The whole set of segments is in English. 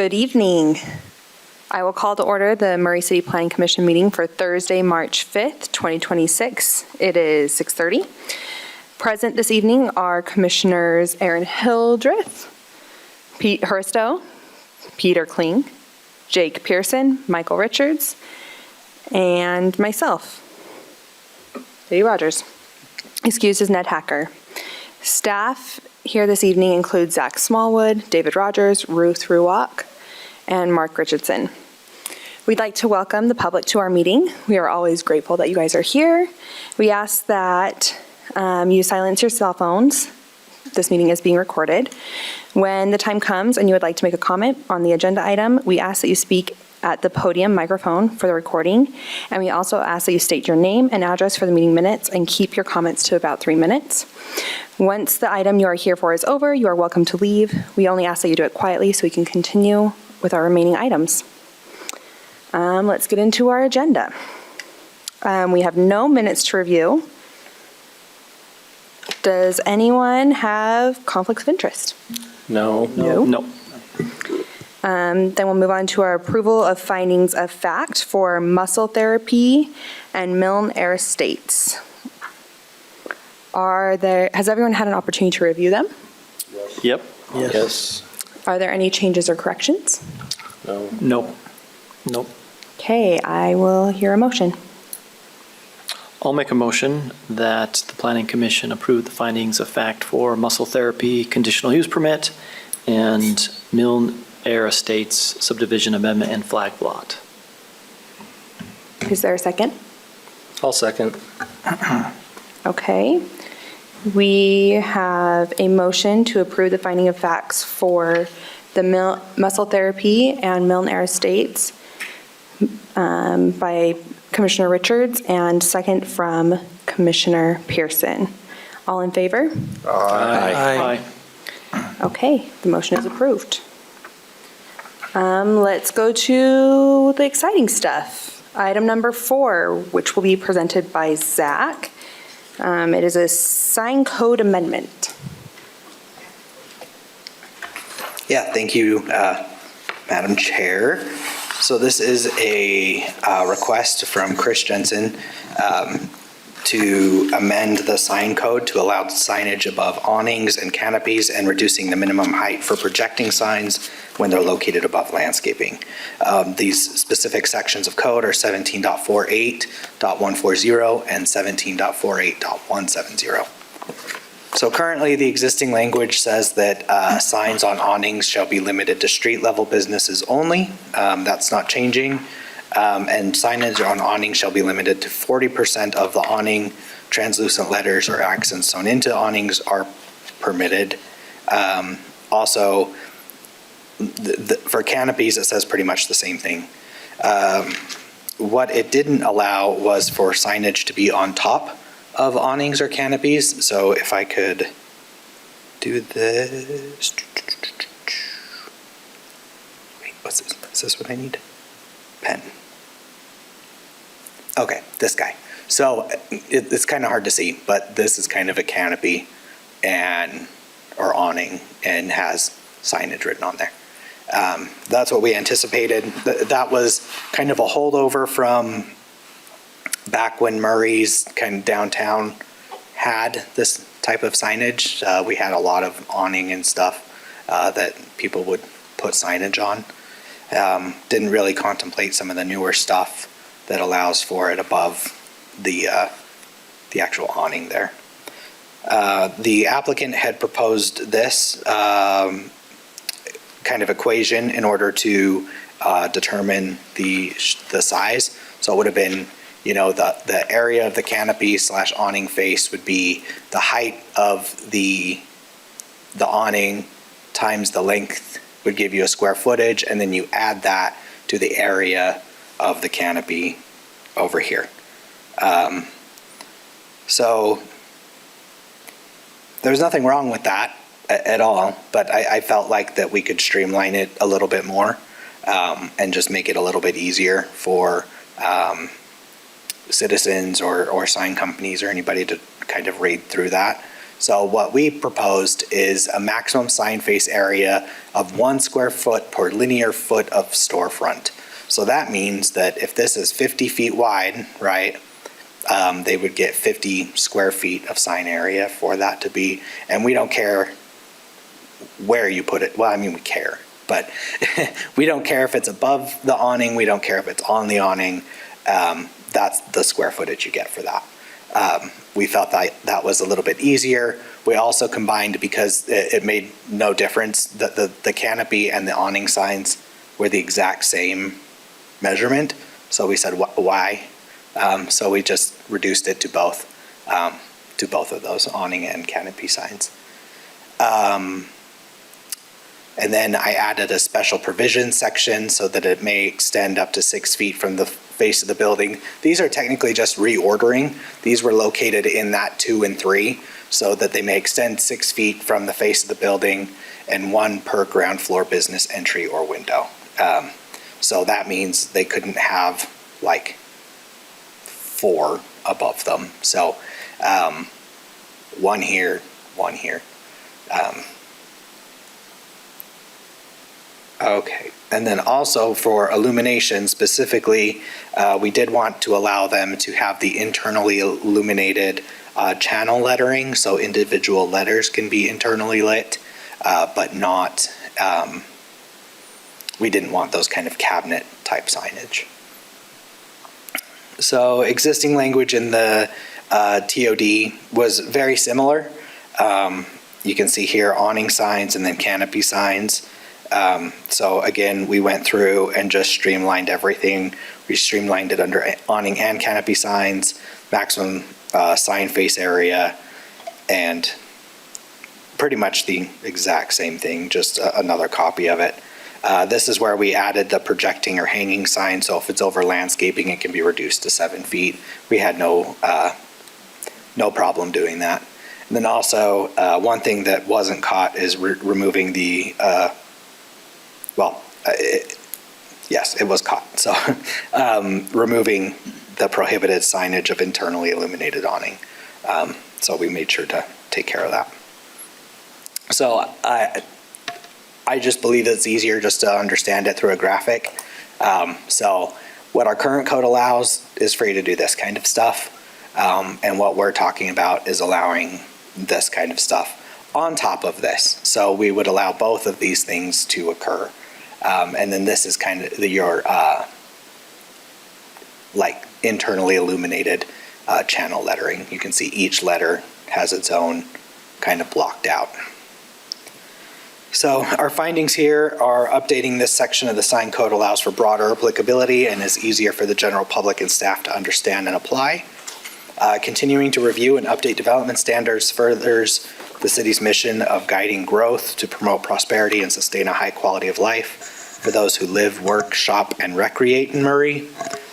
Good evening. I will call to order the Murray City Planning Commission meeting for Thursday, March 5th, 2026. It is 6:30. Present this evening are Commissioners Aaron Hildreth, Pete Herstow, Peter Kling, Jake Pearson, Michael Richards, and myself, Katie Rogers. Excused is Ned Hacker. Staff here this evening include Zach Smallwood, David Rogers, Ruth Ruwak, and Mark Richardson. We'd like to welcome the public to our meeting. We are always grateful that you guys are here. We ask that you silence your cell phones. This meeting is being recorded. When the time comes and you would like to make a comment on the agenda item, we ask that you speak at the podium microphone for the recording. And we also ask that you state your name and address for the meeting minutes and keep your comments to about 3 minutes. Once the item you are here for is over, you are welcome to leave. We only ask that you do it quietly so we can continue with our remaining items. Let's get into our agenda. We have no minutes to review. Does anyone have conflicts of interest? No. Then we'll move on to our approval of findings of fact for Muscle Therapy and Milne Air Estates. Has everyone had an opportunity to review them? Yep. Yes. Are there any changes or corrections? No. Nope. Okay, I will hear a motion. I'll make a motion that the Planning Commission approve the findings of fact for Muscle Therapy conditional use permit and Milne Air Estates subdivision amendment and flag lot. Is there a second? I'll second. Okay. We have a motion to approve the finding of facts for the Muscle Therapy and Milne Air Estates by Commissioner Richards and second from Commissioner Pearson. All in favor? Aye. Okay, the motion is approved. Let's go to the exciting stuff. Item number 4, which will be presented by Zach. It is a sign code amendment. Yeah, thank you, Madam Chair. So this is a request from Chris Jensen to amend the sign code to allow signage above awnings and canopies and reducing the minimum height for projecting signs when they're located above landscaping. These specific sections of code are 17.48.140 and 17.48.170. So currently, the existing language says that signs on awnings shall be limited to street-level businesses only. That's not changing. And signage on awnings shall be limited to 40% of the awning. Translucent letters or accents sewn into awnings are permitted. Also, for canopies, it says pretty much the same thing. What it didn't allow was for signage to be on top of awnings or canopies. So if I could do this. Wait, what's this? Is this what I need? Pen. Okay, this guy. So it's kind of hard to see, but this is kind of a canopy or awning and has signage written on there. That's what we anticipated. That was kind of a holdover from back when Murray's kind of downtown had this type of signage. We had a lot of awning and stuff that people would put signage on. Didn't really contemplate some of the newer stuff that allows for it above the actual awning there. The applicant had proposed this kind of equation in order to determine the size. So it would have been, the area of the canopy / awning face would be the height of the awning times the length would give you a square footage, and then you add that to the area of the canopy over here. So there's nothing wrong with that at all, but I felt like that we could streamline it a little bit more and just make it a little bit easier for citizens or sign companies or anybody to kind of read through that. So what we proposed is a maximum sign face area of 1 square foot per linear foot of storefront. So that means that if this is 50 feet wide, right, they would get 50 square feet of sign area for that to be, and we don't care where you put it. Well, I mean, we care, but we don't care if it's above the awning. We don't care if it's on the awning. That's the square footage you get for that. We felt that was a little bit easier. We also combined, because it made no difference, the canopy and the awning signs were the exact same measurement. So we said, why? So we just reduced it to both of those awning and canopy signs. And then I added a special provision section so that it may extend up to 6 feet from the face of the building. These are technically just reordering. These were located in that 2 and 3 so that they may extend 6 feet from the face of the building and 1 per ground floor business entry or window. So that means they couldn't have like 4 above them. So 1 here, 1 here. Okay, and then also for illumination specifically, we did want to allow them to have the internally illuminated channel lettering, so individual letters can be internally lit, but not, we didn't want those kind of cabinet type signage. So existing language in the TOD was very similar. You can see here awning signs and then canopy signs. So again, we went through and just streamlined everything. We streamlined it under awning and canopy signs, maximum sign face area, and pretty much the exact same thing, just another copy of it. This is where we added the projecting or hanging sign, so if it's over landscaping, it can be reduced to 7 feet. We had no problem doing that. And then also, one thing that wasn't caught is removing the yes, it was caught. So removing the prohibited signage of internally illuminated awning. So we made sure to take care of that. So I just believe it's easier just to understand it through a graphic. So what our current code allows is for you to do this kind of stuff. And what we're talking about is allowing this kind of stuff on top of this. So we would allow both of these things to occur. And then this is kind of your like internally illuminated channel lettering. You can see each letter has its own kind of blocked out. So our findings here are updating this section of the sign code allows for broader applicability and is easier for the general public and staff to understand and apply. Continuing to review and update development standards furthers the city's mission of guiding growth to promote prosperity and sustain a high quality of life for those who live, work, shop, and recreate in Murray.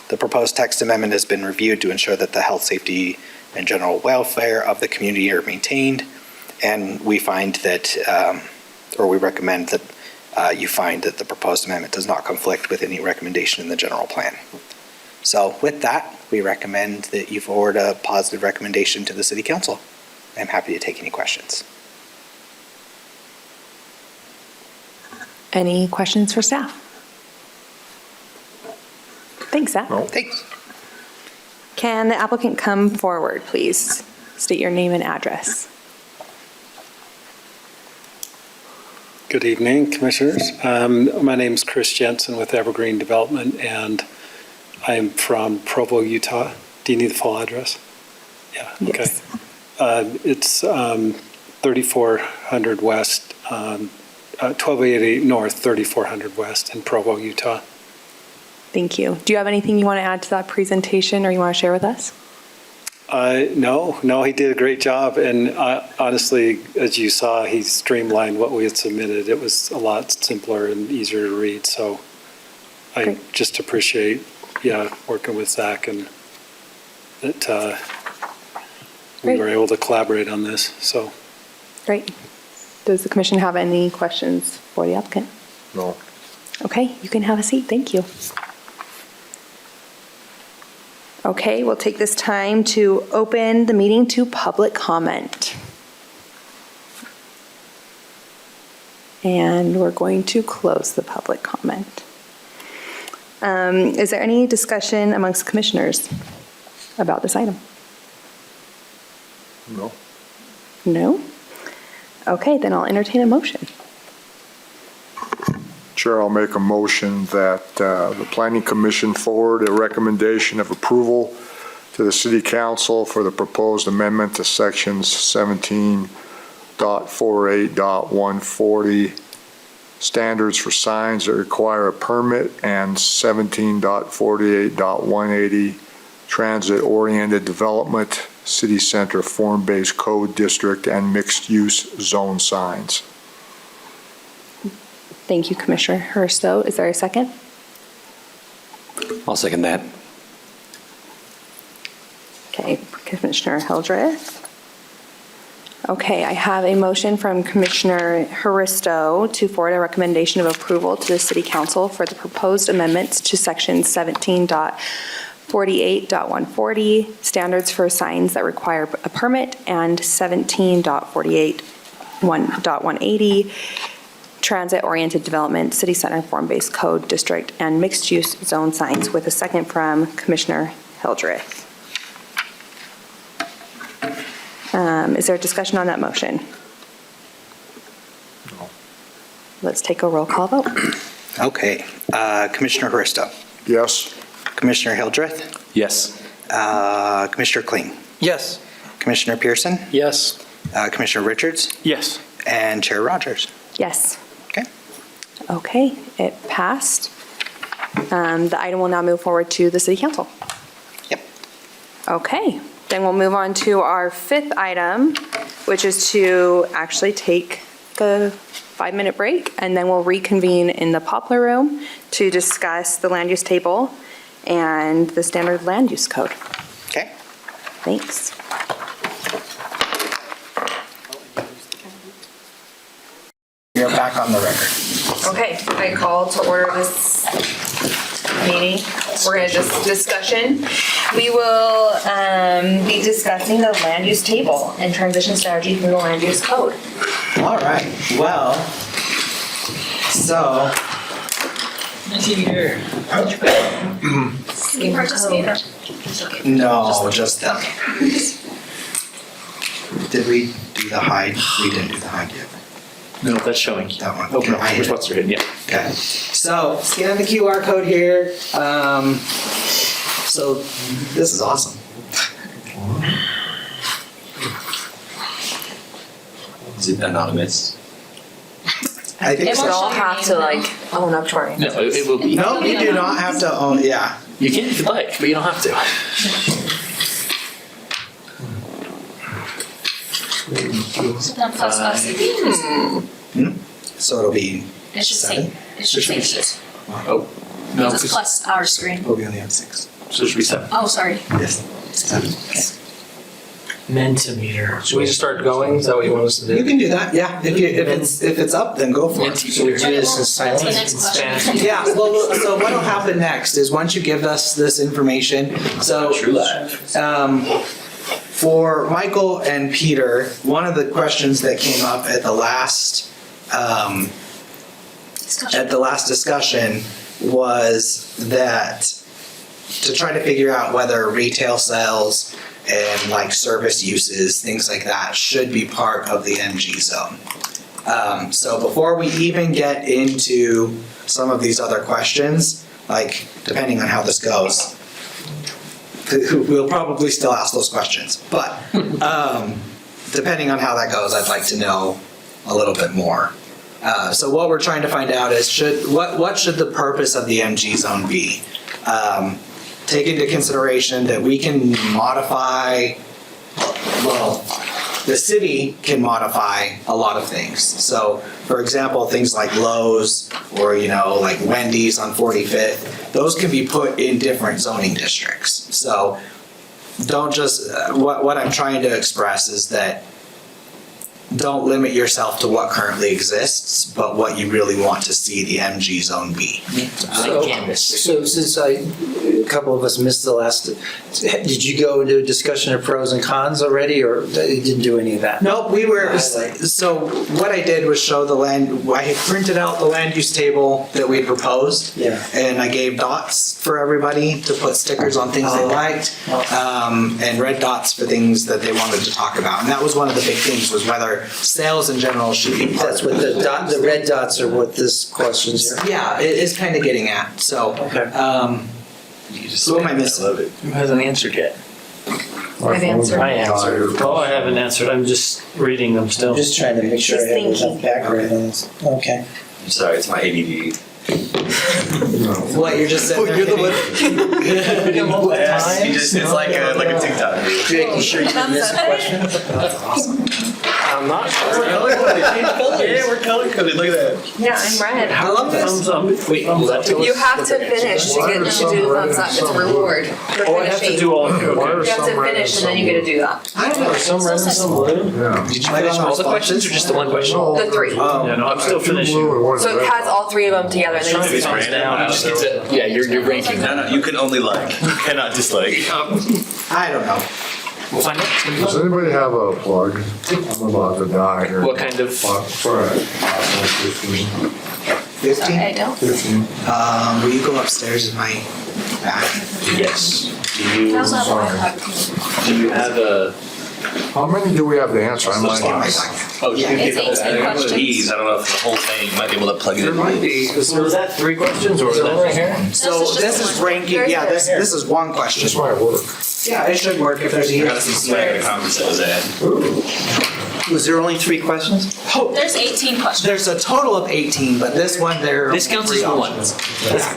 The proposed text amendment has been reviewed to ensure that the health, safety, and general welfare of the community are maintained. And we find that, or we recommend that you find that the proposed amendment does not conflict with any recommendation in the general plan. So with that, we recommend that you forward a positive recommendation to the City Council. I'm happy to take any questions. Any questions for staff? Thanks, Zach. No. Thanks. Can the applicant come forward, please? State your name and address. Good evening, Commissioners. My name is Chris Jensen with Evergreen Development, and I'm from Provo, Utah. Do you need the full address? Yeah, okay. Yes. It's 3400 West, 1280 North, 3400 West in Provo, Utah. Thank you. Do you have anything you want to add to that presentation or you want to share with us? No, he did a great job. And honestly, as you saw, he streamlined what we had submitted. It was a lot simpler and easier to read. So I Great. just appreciate, working with Zach and that we Great. were able to collaborate on this. So Great. Does the commission have any questions for the applicant? No. Okay, you can have a seat. Thank you. Okay, we'll take this time to open the meeting to public comment. And we're going to close the public comment. Is there any discussion amongst commissioners about this item? No. No? Okay, then I'll entertain a motion. Chair, I'll make a motion that the Planning Commission forward a recommendation of approval to the City Council for the proposed amendment to Sections 17.48.140 standards for signs that require a permit and 17.48.180 transit-oriented development, city center form-based code district, and mixed-use zone signs. Thank you, Commissioner Hersto. Is there a second? I'll second that. Okay, Commissioner Hildreth. Okay, I have a motion from Commissioner Haristo to forward a recommendation of approval to the City Council for the proposed amendments to Section 17.48.140, standards for signs that require a permit, and 17.48.180, transit-oriented development, city center form-based code district, and mixed-use zone signs, with a second from Commissioner Hildreth. Is there a discussion on that motion? No. Let's take a roll call vote. Okay. Commissioner Haristo. Yes? Commissioner Hildreth. Yes. Commissioner Kling. Yes. Commissioner Pearson. Yes. Commissioner Richards. Yes. And Chair Rogers. Yes. Okay. Okay, it passed. The item will now move forward to the City Council. Yep. Okay, then we'll move on to our fifth item, which is to actually take a 5-minute break, and then we'll reconvene in the Poplar Room to discuss the land use table and the standard land use code. Okay. Thanks. You're back on the record. Okay, I call to order this meeting. We're going to just discussion. We will be discussing the land use table and transition strategy through the land use code. All right. Well, so You participated? no, just them. Did we do the hide? We didn't do the hide yet. No, that's showing. That one. Open Okay, I up. hit it. Response are hidden, yeah. Okay. So scan the QR code here. So this is awesome. Is it anonymous? I think It so. won't We'll show your have name, to though. like own up to our No, it will be. No, you do not have to own. Yeah. You can if you'd like, but you don't have to. So then plus us, So it'll be. it should Seven? say, it should say 8. Oh, no, This is plus our screen. Oh, we only have 6. so it should be 7. Oh, sorry. Yes. 7. Okay. Mentimeter. Should we just start going? Is that what you want us to You do? can do that. Yeah. If it's up, then go for it. So we do this in silence That's the next and question. Spanish? Yeah, well, so what'll happen next is once you give us this information, so for Michael and Peter, one of the questions that came up at the last discussion was that to try to figure out whether retail sales and like service uses, things like that, should be part of the MG zone. So before we even get into some of these other questions, like depending on how this goes, we'll probably still ask those questions. But depending on how that goes, I'd like to know a little bit more. So what we're trying to find out is what should the purpose of the MG zone be? Take into consideration that we can modify, well, the city can modify a lot of things. So, for example, things like Lowe's or, like Wendy's on 45th, those can be put in different zoning districts. So, don't just, what I'm trying to express is that don't limit yourself to what currently exists, but what you really want to see the MG zone be. So since a couple of us missed the last, did you go into a discussion of pros and cons already, or you didn't do any of that? Nope, we were, so what I did was show the land, I had printed out the land use table that we proposed. Yeah. And I gave dots for everybody to put stickers on things they liked, and red dots for things that they wanted to talk about. And that was one of the big things, was whether sales in general should be part That's of what it. the red dots are what this question's here. Yeah, it is kind of getting at, so, Okay. what am I missing? Who hasn't answered yet? I've answered. I answered. Oh, I haven't answered. I'm just reading them still. I'm just trying to make sure I have Just enough background on this. Okay. I'm sorry, it's my ADD. What, you're just sitting there thinking- It's like a TikTok. Jake, you sure you didn't miss a question? I'm not sure. Yeah, we're color coded. Look at that. Yeah, I'm red. I love this. Thumbs up. Wait, will that tell us? You have to finish to get to do the thumbs up. It's a reward for Oh, I have to finishing. do all, Why okay. are You have some to red finish and and then you get to do that. I don't know. Some red and some blue? Yeah. Did you finish all the questions or just the one question? No. The three. Yeah, no, I'm still Two blue finishing. and one So it red. has all three of them together. And then Trying to you thumbs down. You just get to, yeah, you're ranking. No, you can only like. You cannot dislike. I don't know. We'll find out. Does anybody have a plug? I'm about to die here. What kind of? For 15? I don't. 15. Will you go upstairs in my back? Yes. I also have one copy. Do you have a? How many do we have to answer? I'm like, In my back. Oh, Yeah. It's 18 questions. I don't know if the whole thing, you might be able to plug it There in. might be. So is that 3 questions or is that right here? So This is just this the is one. ranking, yeah, this is one question. this might work. Yeah, it should work if there's a I year. gotta see swag at the conference that was at. Was there only 3 questions? Oh, There's 18 questions. there's a total of 18, but this one there. This counts as one.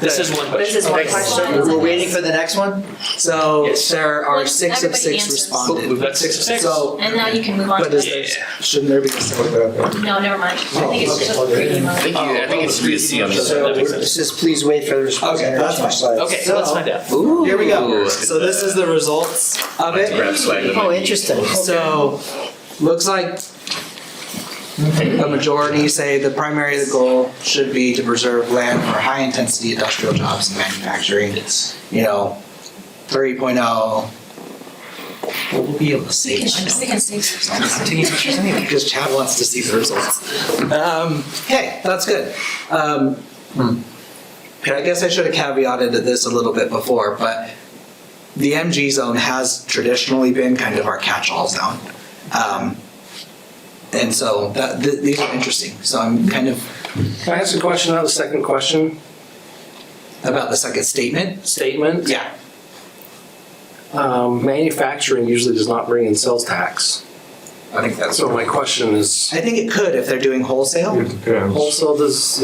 This is one question. This is one Okay. question. We're waiting for the next one? So Yes. there are When 6 of everybody 6 answers. responded. We've got 6 of 6. So, And now you can move on but to is the there, shouldn't there be a second? No, never mind. I think it's just a preview mode. I think it should be a C on the So That makes it sense. says, please wait for the response. Okay, that's fine. Slides. Okay, so let's find out. Here we go. So this is the results of it. Grab swag. Oh, interesting. So, looks like a majority say the primary goal should be to preserve land for high-intensity industrial jobs and manufacturing. It's, 3.0. We'll be able to see We it. can see some. Because Chad wants to see the results. Okay, that's good. Okay, I guess I should have caveated this a little bit before, but the MG zone has traditionally been kind of our catch-all zone. And so these are interesting. So I'm kind of Can I ask a question about the second question, about the second statement. statement? Yeah. Manufacturing usually does not bring in sales tax. I think that's. So my question is, I think it could if they're doing wholesale. It depends. wholesale, does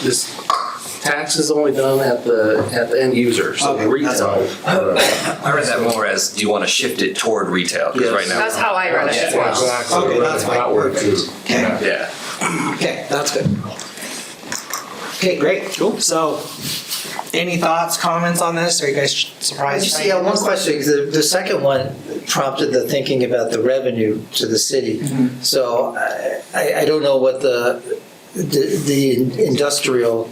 this tax is only done at the end user, so Okay, that's retail. I read that more as, do you want to shift it toward retail? Because right now. That's how I read it as well. Exactly. Okay, that's fine. That worked too. Okay. Yeah. Okay, that's good. Okay, great. Cool. So, any thoughts, comments on this? Are you guys surprised? Just, yeah, one question, because the second one prompted the thinking about the revenue to the city. So I don't know what the industrial,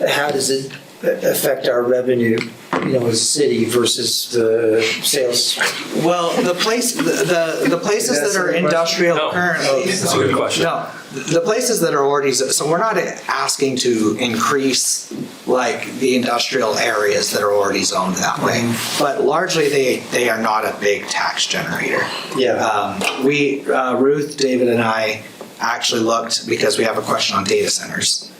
how does it affect our revenue, as a city versus the sales? Well, the places that are industrial No. currently. That's a good question. No, the places that are already, so we're not asking to increase like the industrial areas that are already zoned that way. But largely they are not a big tax generator. Yeah. Ruth, David and actually looked because we have a question on data centers.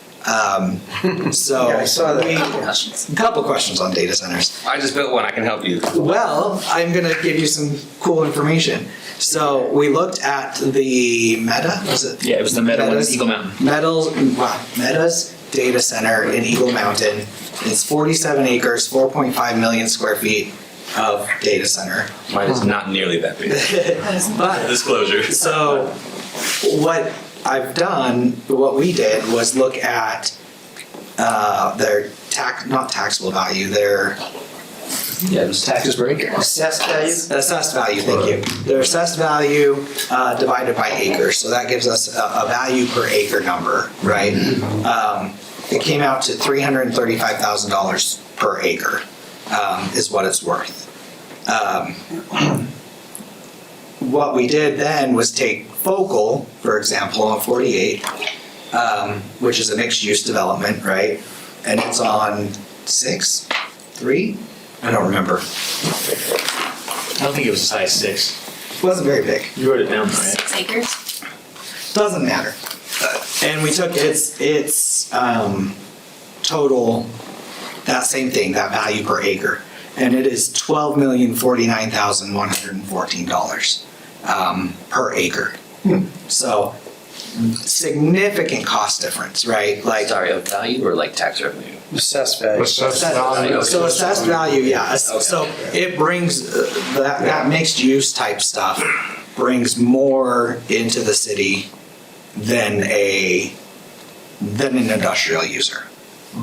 So Yeah, I saw that. a couple questions on data centers. I just built one, I can help you. Well, I'm gonna give you some cool information. So we looked at the Meta, was it? Yeah, it was the Meta one in Meta's- Eagle Mountain. Meta's data center in Eagle Mountain. It's 47 acres, 4.5 million square feet of data center. Mine is not nearly that big. But Disclosure. so what I've done, what we did was look at their not taxable value, their Yeah, it was taxes per acre. Assessed value? Assessed value, thank you. Their assessed value divided by acres, so that gives us a value per acre number, right? It came out to $335,000 per acre is what it's worth. What we did then was take Focal, for example, on 48, which is a mixed-use development, right? And it's on 3? I don't remember. I don't think it was as high as 6. Wasn't very big. You wrote it down, right? 6 acres. Doesn't matter. And we took its total, that same thing, that value per acre, and it is $12,049,114 per acre. So significant cost difference, right? Like Sorry, of value or like tax revenue? Assessed value. Assessed value. So assessed value, yeah. So it brings, that mixed use type stuff brings more into the city than an industrial user.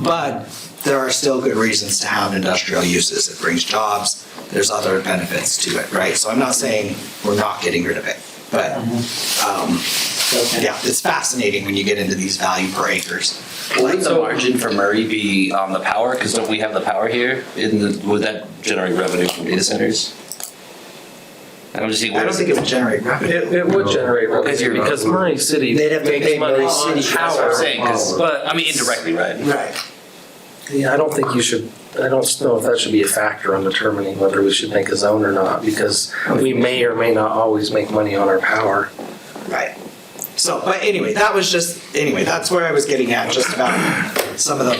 But there are still good reasons to have industrial uses. It brings jobs, there's other benefits to it, right? So I'm not saying we're not getting rid of it, but yeah, it's fascinating when you get into these value per acres. Would the margin for Murray be on the power? Because don't we have the power here? Would that generate revenue from data centers? I'm just seeing. I don't think it would generate revenue. It would generate revenue because Murray City They'd have to makes pay money Murray on City. That's what I'm saying. 'Cause- But I mean, indirectly, right? Right. yeah, I don't think you should. I don't know if that should be a factor on determining whether we should make a zone or not, because we may or may not always make money on our power. Right. So, but anyway, that's where I was getting at, just about some of the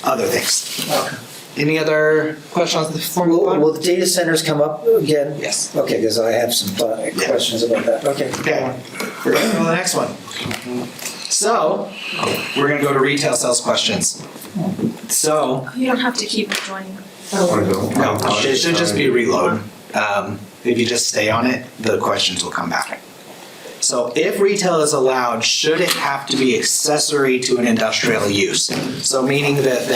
other things. Any other questions before we move on? Will the data centers come up again? Yes. Okay, because I have some questions about that. Okay. Okay, we're going to go to the next one. So, we're going to go to retail sales questions. So, You don't have to keep joining. no, it should just be reload. If you just stay on it, the questions will come back. So if retail is allowed, should it have to be accessory to an industrial use? So meaning that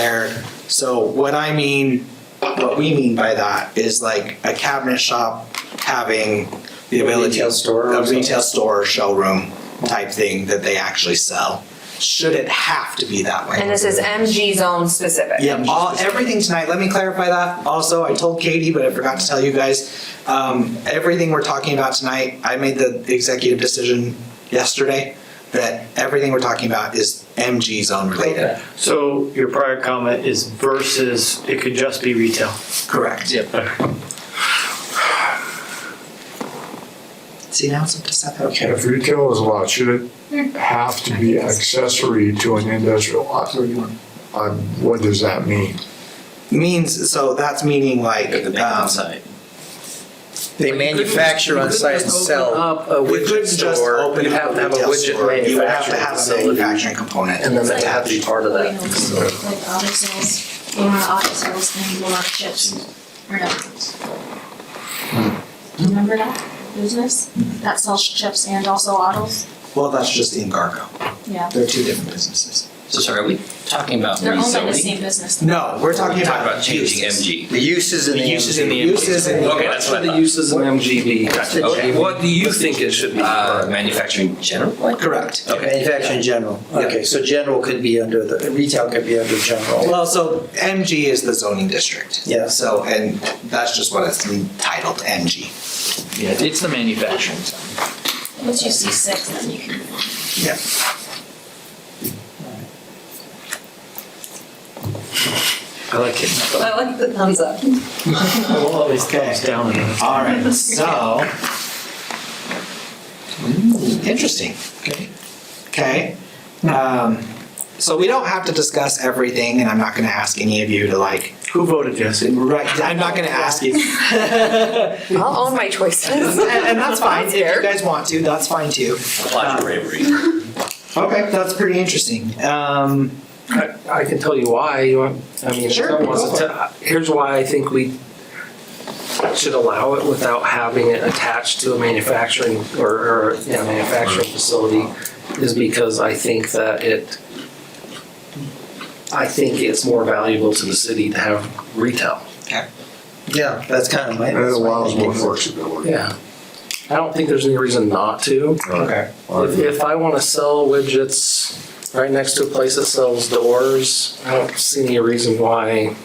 what we mean by that is like a cabinet shop having the ability. Retail store or A retail store or showroom type thing that they actually sell. Should it have to be that way? And this is MG zone specific. Yeah, everything tonight, let me clarify that. Also, I told Katie, but I forgot to tell you guys, everything we're talking about tonight, I made the executive decision yesterday that everything we're talking about is MG zone related. So your prior comment is versus it could just be retail. Correct. Yep. See, now it's up to 7. Okay. If retail is allowed, should it have to be accessory to an industrial? What does that mean? So that's meaning like, They make it on site. They manufacture on site and sell. Up a you widget couldn't just store. open You'd up have to have a retail widget store. You would have to manufacturing have a facility. manufacturing component. And then they have to be part of that. Like auto sales, you want auto sales, then you want chips or no? Remember that business that sells chips and also autos? Well, that's just in Gargo. Yeah. They're two different businesses. So sorry, are we talking about They're owned by the rezoning? same business. No, we're talking We're about talking about changing uses. MG. The uses in the Uses in the Uses in the. Okay, that's what I The thought. uses in MGB. Okay. What do you think it should be? Manufacturing general? Correct. Okay. Manufacturing general. Okay, so general could be under retail could be under general. Well, so MG is the zoning district. Yeah. So, and that's just what it's entitled, MG. Yeah, it's the manufacturing zone. Once you see 6, then you can. Yeah. I like it. I like the thumbs up. Well, always thumbs down. All right, so. Interesting. Okay. So we don't have to discuss everything, and I'm not going to ask any of you to like. Who voted yes? Right. I'm not going to ask you. I'll own my choices. And that's fine. If you guys want to, that's fine too. Applaud your bravery. Okay, that's pretty interesting. I can tell you why. I mean, Sure, someone wants go to here's why I think we should allow it without having it attached to a manufacturing or manufacturing facility is because I think that it's more valuable to the city to have retail. Okay. Yeah, that's kind of my. And it allows more flexibility. Yeah. I don't think there's any reason not to. Okay. If I want to sell widgets right next to a place that sells doors, I don't see any reason why.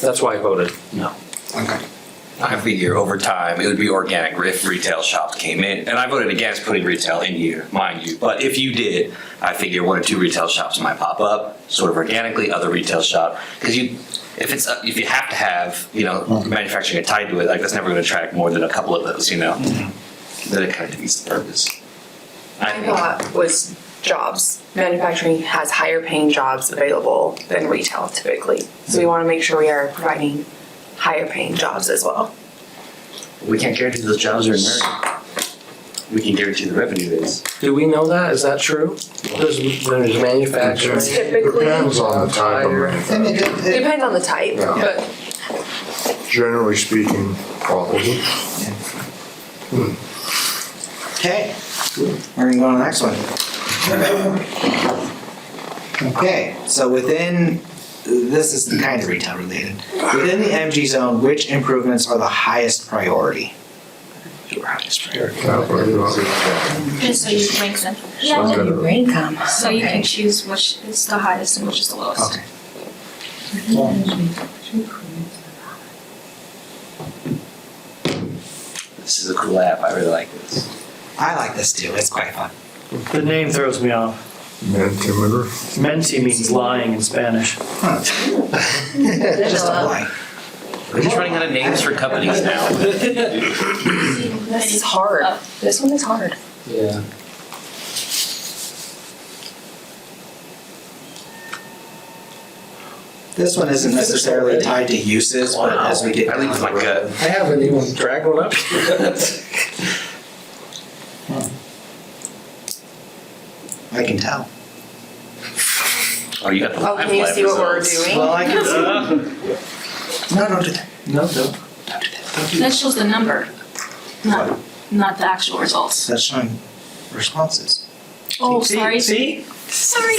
That's why I voted no. Okay. I figure over time, it would be organic if retail shops came in. And I voted against putting retail in here, mind you. But if you did, I figure 1 or 2 retail shops might pop up, sort of organically, other retail shop. Because if you have to have, manufacturing tied to it, like that's never going to attract more than a couple of those, Then it kind of defeats the purpose. My thought was jobs. Manufacturing has higher paying jobs available than retail typically. So we want to make sure we are providing higher paying jobs as well. We can't guarantee those jobs are in America. We can guarantee the revenue is. Do we know that? Is that true? There's manufacturing. Typically, Depends on the type of manufacturing. depends on the type, Yeah. but Generally speaking, probably. Okay, we're gonna go on to the next one. Okay, so this is kind of retail related. Within the MG zone, which improvements are the highest priority? Your highest priority. Just so you rank them. rank them. So you can choose which is the highest and which is the lowest. Okay. This is a cool app. I really like this. I like this too, it's quite fun. The name throws me off. Mentimeter. Menti means lying in Spanish. Just a lie. We're just running out of names for companies now. This is hard. This one is hard. Yeah. This one isn't necessarily tied to uses, but as we get I leave down my the gut. road. I haven't even dragged one up. I can tell. Oh, you got the Oh, can you see what we're doing? Well, I can see. No, don't do that. No. Don't do that. Don't do That that. shows the number, not the actual results. That's showing responses. Oh, sorry. See? Sorry.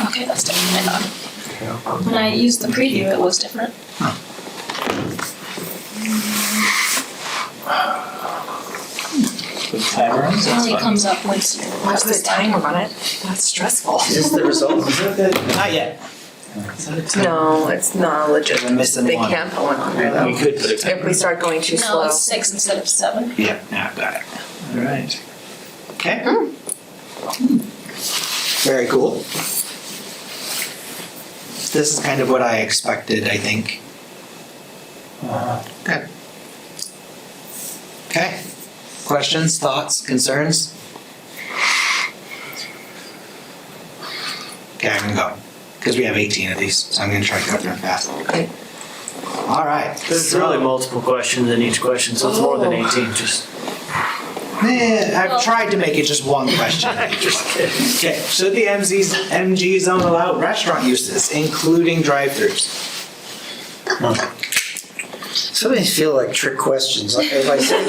Okay, that's different than I thought. When I used the preview, it was different. It only comes up once. What's the timer on it? That's stressful. Is the result? Not yet. No, it's not legit. We're missing They one. can't put one on there though. We could put a If we start going too No, slow. it's 6 instead of 7. Yeah, got it. All right. Okay. Very cool. This is kind of what I expected, I think. Good. Okay. Questions, thoughts, concerns? Okay, I'm gonna go. Because we have 18 of these, so I'm gonna try to go through them fast. Okay. All right. There's really multiple questions in each question, so it's more than 18, just. I've tried to make it just one question. Okay, should the MG zone allow restaurant uses, including drive-throughs? Some of these feel like trick questions. Like if I say,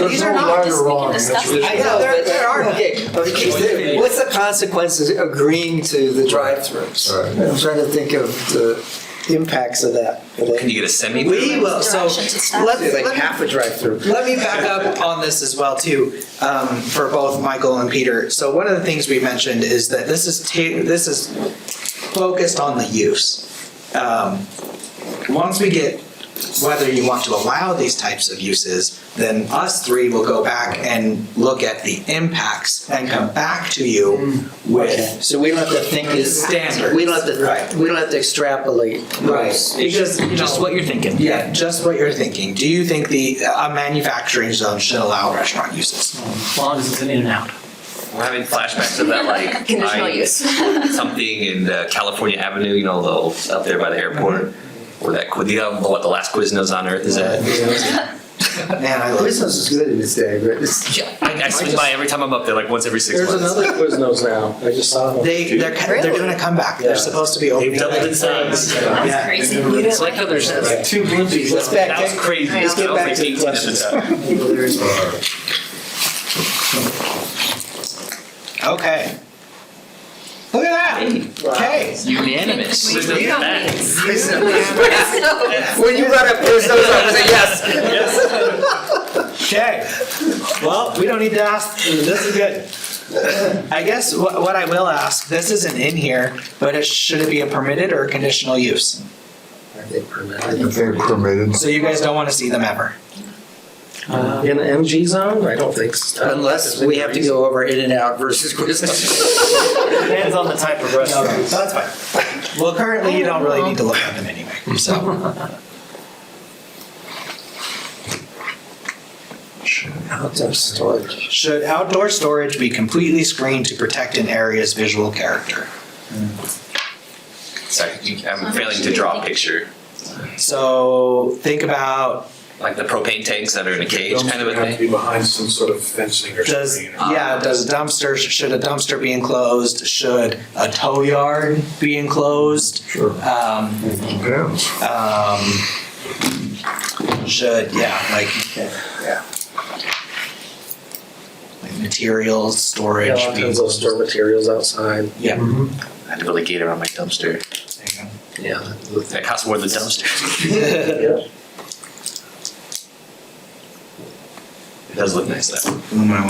These are not. Just we can discuss it. I know, there are. okay, what's the consequences of agreeing to the drive-throughs? Right. I'm trying to think of the impacts of that. Can you get a semi? We will, so, Direction to staff. Like half a drive-through. let me back up on this as well too, for both Michael and Peter. So one of the things we mentioned is that this is focused on the use. Once we get whether you want to allow these types of uses, then us three will go back and look at the impacts and come back to you with So we don't have to think as standards. We don't have to. Right. We don't have to extrapolate. Because, Just what you're thinking. Yeah, just what you're thinking. Do you think a manufacturing zone should allow restaurant uses? As long as it's an in and out. We're having flashbacks of that, like Conditional use. something in California Avenue, up there by the airport, or that what the last Quiznos on Earth is at. Man, I love Business is good in this day, but it's. Yeah, I swing by every time I'm up there, like once every 6 There's months. another Quiznos now. I just saw them. They're doing a comeback. They're supposed to be opening. They've doubled in size. Yeah. Crazy. It's like how there's 2 Blimpies. Let's back That was up. crazy. Let's get That was back like to the 18 at the questions. time. Okay. Okay. Unanimous. We got these. When you brought up Quiznos, I was like, yes. Okay. Well, we don't need to ask. This is good. I guess what I will ask, this isn't in here, but should it be a permitted or a conditional use? I think permitted. I think permitted. So you guys don't want to see them ever? In the MG zone, I don't think so. Unless we have to go over In and Out versus Quiznos. Depends on the type of restaurant. Okay, so that's fine. Well, currently you don't really need to look at them anyway, so. Outdoor storage. Should outdoor storage be completely screened to protect an area's visual character? Sorry, I'm failing to draw a picture. So think about, Like the propane tanks that are in a cage kind of a Have to thing. be behind some sort of fencing or does screen. does a dumpster, should a dumpster be enclosed? Should a tow yard be enclosed? Sure. Depends. Should, like materials, storage. Yeah, a lot of be times they'll store enclosed? materials outside. Yeah. I had to build a gate around my dumpster. Yeah. That costs more than the dumpster. Yeah. It does look nice though.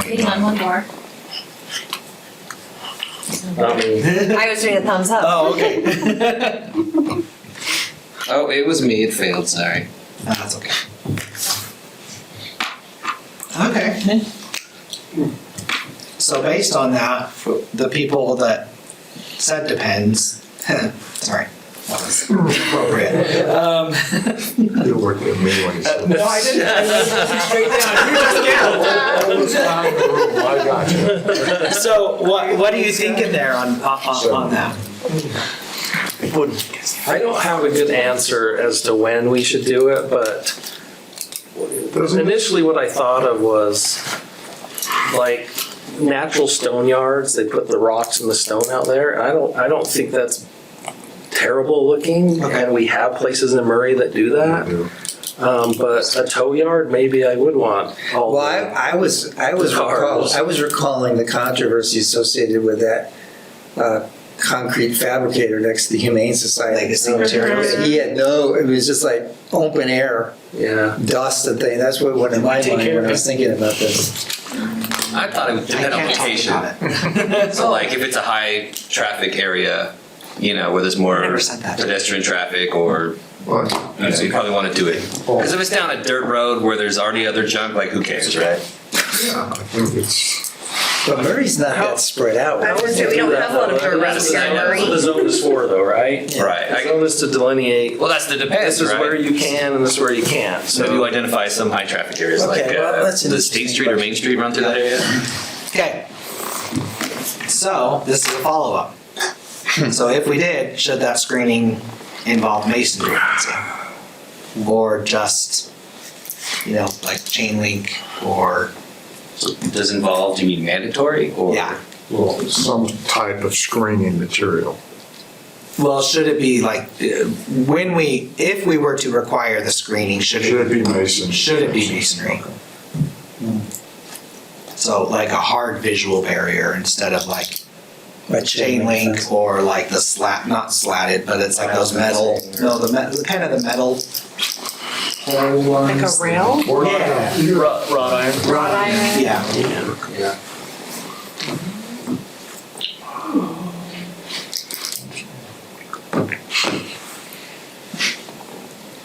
Waiting on one more. I mean, I was doing a thumbs up. Oh, okay. Oh, it was me. It failed. Sorry. No, that's okay. Okay. So based on that, for the people that said depends, sorry, that was appropriate. You worked with me when you said. No, I didn't. I was straight down. You just I got you. get. So what are you thinking there on that? I don't have a good answer as to when we should do it, but initially what I thought of was like natural stone yards. They put the rocks and the stone out there. I don't think that's terrible looking, Okay. and we have places in Murray that do that. But a tow yard, maybe I would want all. Well, the- I was recalling the controversy associated with that concrete fabricator next to the Humane Society. Legacy materials. Yeah, no, it was just like open air, Yeah. dust and thing. That's what went in my Take mind care when of I was thinking about this. I thought it would depend on I can't talk location. about it. So like if it's a high traffic area, you know, where there's more Never said that. pedestrian traffic or, What? you know, so you probably want to do it. Because if it's down a dirt road where there's already other junk, like who cares, right? Yeah, I think it's, But Murray's not that spread out. I was gonna say, we don't have a lot of dirt roads here in That's what the Murray. zone is for though, right? Right. The zone is to delineate, Well, that's the depends, this is right? where you can and this is where you can't, So you so. identify some high traffic areas Okay, like well, that's an the State interesting Street or Main Street run through that area? Okay. So this is a follow-up. So if we did, should that screening involve masonry fencing? Or just, like chain link or, Does involve, do you mean mandatory or? yeah. well, some type of screening material. Well, should it be like, if we were to require the screening, should Should it it be mason? Should it be masonry? So like a hard visual barrier instead of like A chain link or like the not slatted, but it's like those metal, kind of the metal. Like a rail? Yeah. Wrought iron. Wrought iron? Yeah.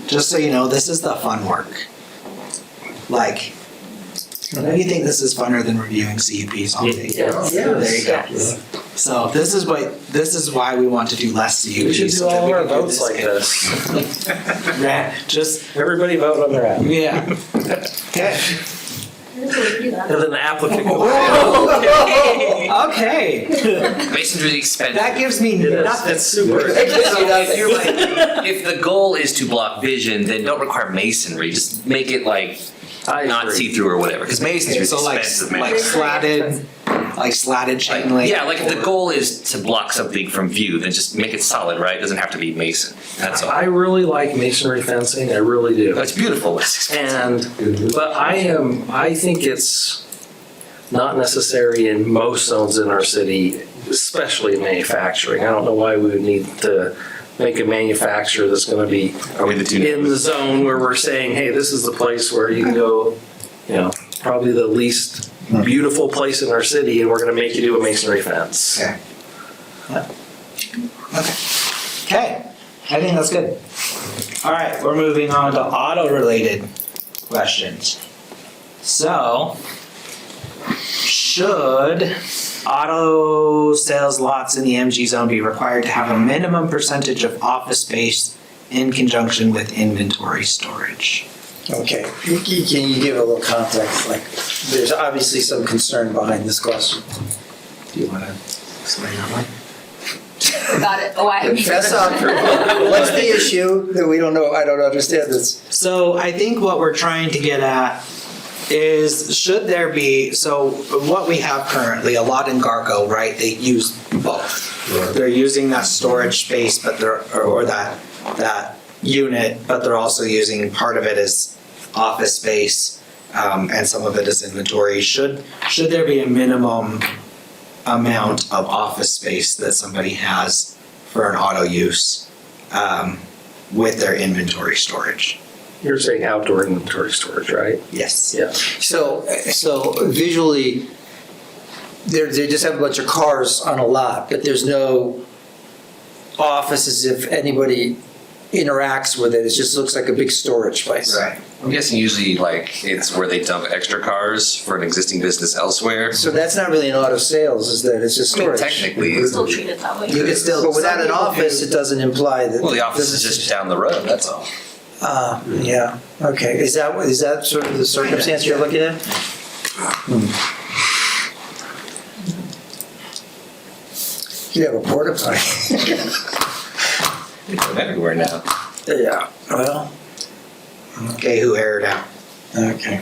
Just so you know, this is the fun work. Like, do you think this is funner than reviewing CUPs all day? Yes. There you go. So this is why we want to do less CUPs. We should do so that all we our can do votes like this. Just, Everybody vote on their app. yeah. Okay. And then the applicant goes. Okay. Masonry expensive. That gives me It is. nothing. It's super. So if you're like, if the goal is to block vision, then don't require masonry. Just make it like I not agree. see through or whatever. Because masonry is So like expensive, man. slatted chain link. Yeah, like if the goal is to block something from view, then just make it solid, right? It doesn't have to be mason. That's all. I really like masonry fencing, I really do. It's beautiful. It's expensive. And, but I think it's not necessary in most zones in our city especially in manufacturing. I don't know why we would need to make a manufacturer that's going to be Are we the two? in the zone where we're saying, hey, this is the place where you can go, probably the least beautiful place in our city, and we're going to make you do a masonry fence. Okay. Okay, I think that's good. All right, we're moving on to auto-related questions. So, should auto sales lots in the MG zone be required to have a minimum percentage of office space in conjunction with inventory storage? Okay, can you give a little context? Like, there's obviously some concern behind this question. Do you want to explain that one? Got it. Oh, I That's not true. What's the issue that we don't know? I don't understand this. So I think what we're trying to get at is, should there be, so what we have currently, a lot in Garco, right, they use both. They're using that storage space, but or that unit, but they're also using part of it as office space, and some of it as inventory. Should there be a minimum amount of office space that somebody has for an auto use with their inventory storage? You're saying outdoor inventory storage, right? Yes. Yeah. So visually, they just have a bunch of cars on a lot, but there's no offices if anybody interacts with it. It just looks like a big storage place. Right. I'm guessing usually like it's where they dump extra cars for an existing business elsewhere. So that's not really an auto sales, is that? It's just I mean, storage. technically, it's- still treat it that way. You could still. But without an some people office, do- it doesn't imply that. well, the office is just down the road, that's all. Yeah, okay. Is that sort of the circumstance you're looking at? You have a porta potty. I'm everywhere now. Yeah, well, Okay, who aired out? okay.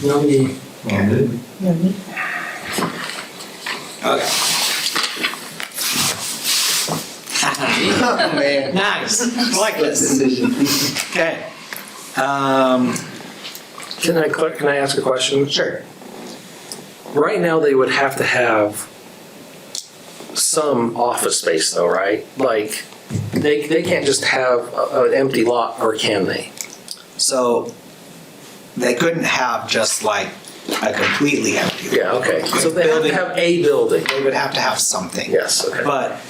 Okay. Oh, man. Nice. I like this. Okay. Can I ask a question? Sure. Right now, they would have to have some office space though, right? Like, they can't just have an empty lot, or can they? So they couldn't have just like a completely empty. Yeah, okay. So they have to have a building. They would have to have something. Yes, okay. But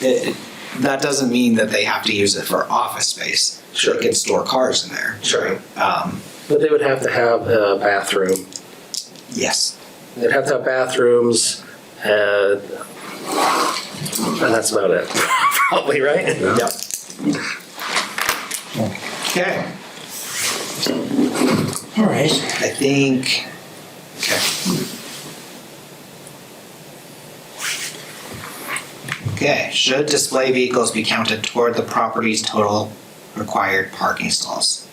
that doesn't mean that they have to use it for office space. Sure. They can store cars in there. Sure. Um, But they would have to have a bathroom. yes. They'd have to have bathrooms, and that's about it, probably, right? Yep. Okay. All right. I think. Okay. Should display vehicles be counted toward the property's total required parking stalls?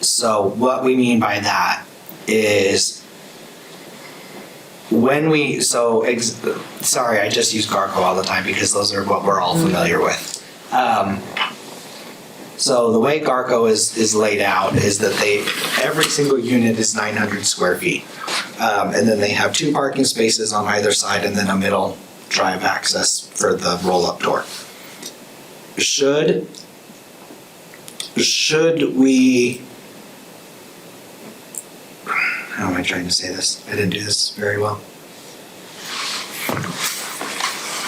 So what we mean by that is when we, sorry, I just use Garco all the time because those are what we're all familiar with. So the way Garco is laid out is that every single unit is 900 square feet. And then they have 2 parking spaces on either side and then a middle drive access for the roll-up door. Should we, how am I trying to say this? I didn't do this very well.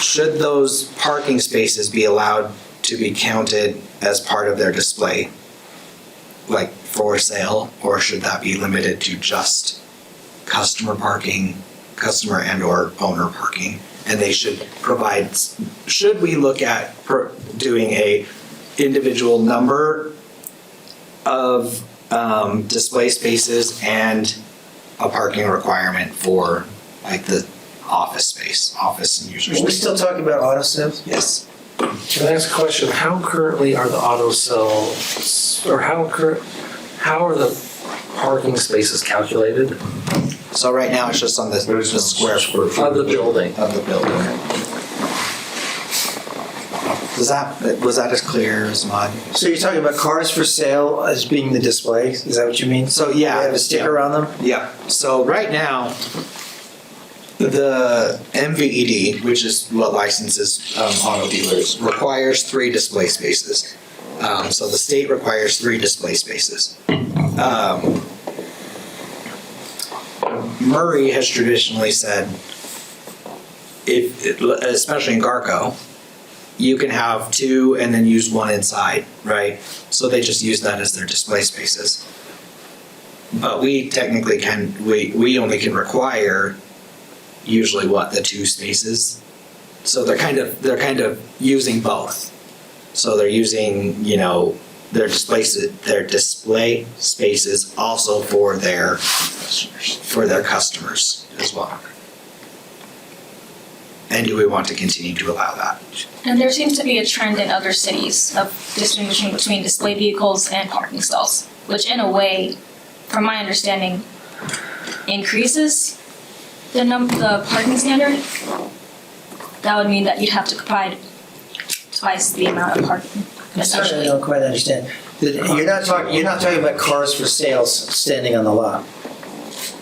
Should those parking spaces be allowed to be counted as part of their display, like for sale, or should that be limited to just customer parking, customer and or owner parking? And they should provide, should we look at doing a individual number of display spaces and a parking requirement for like the office space, office and user Are we space? still talking about auto sales? Yes. Can I ask a question? How currently are the auto cells, or how are the parking spaces calculated So right now it's just on the square foot of the building? of the building. Was that as clear as mud? So you're talking about cars for sale as being the display? Is that what you mean? So yeah. They have a sticker on them? Yeah, so right now, The MVED, which is what licenses auto dealers, requires 3 display spaces. So the state requires 3 display spaces. Murray has traditionally said, especially in Garco, you can have 2 and then use 1 inside, right? So they just use that as their display spaces. But we technically we only can require usually the 2 spaces. So they're kind of using both. So they're using, their display spaces also for their customers as well. And do we want to continue to allow that? And there seems to be a trend in other cities of distinguishing between display vehicles and parking stalls, which in a way, from my understanding, increases the parking standard. That would mean that you'd have to provide twice the amount of parking, I'm sorry, I essentially. don't quite understand. You're not talking about cars for sales standing on the lot.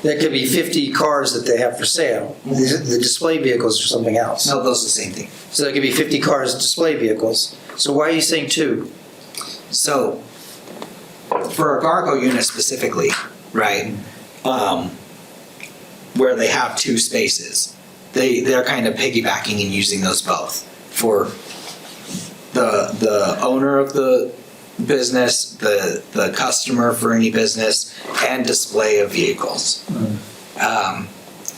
There could be 50 cars that they have for sale. The display vehicles are something else. No, those are the same thing. So there could be 50 cars, display vehicles. So why are you saying 2? So, for a Garco unit specifically, right, where they have 2 spaces, they're kind of piggybacking and using those both for the owner of the business, the customer for any business, and display of vehicles.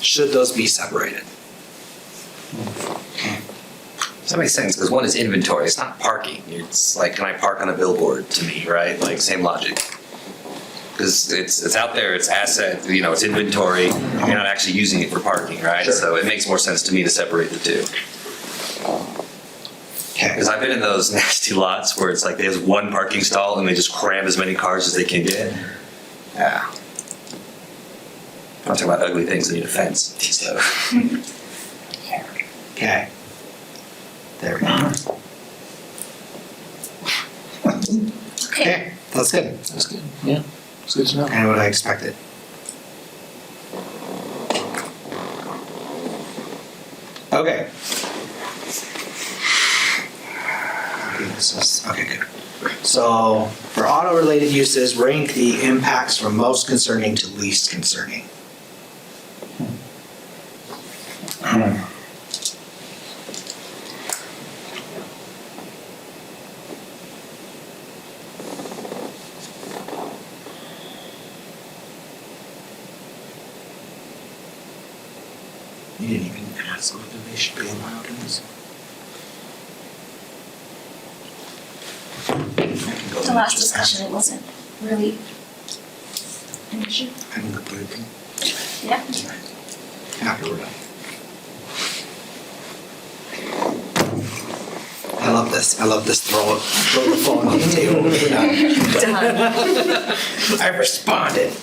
Should those be separated? That makes sense, because one is inventory, it's not parking. It's like, can I park on a billboard to me, right? Like, same logic. Because it's out there, it's asset, it's inventory, you're not actually using it for parking, right? Sure. So it makes more sense to me to separate the 2. Because I've been in those nasty lots where it's like they have 1 parking stall and they just cram as many cars as they can get. Yeah. I'm talking about ugly things that need a fence, so. Okay. There we go. Okay, that's good. That's good. Yeah, it's good to know. Kind of what I expected. Okay. Okay, good. So, for auto-related uses, rank the impacts from most concerning to least concerning. You didn't even ask whether they should be allowed in this. The last discussion, it wasn't really an issue. I can go put it in. Yeah. After we're done. I love this. I love this. Throw the phone on the table. We're done. I responded.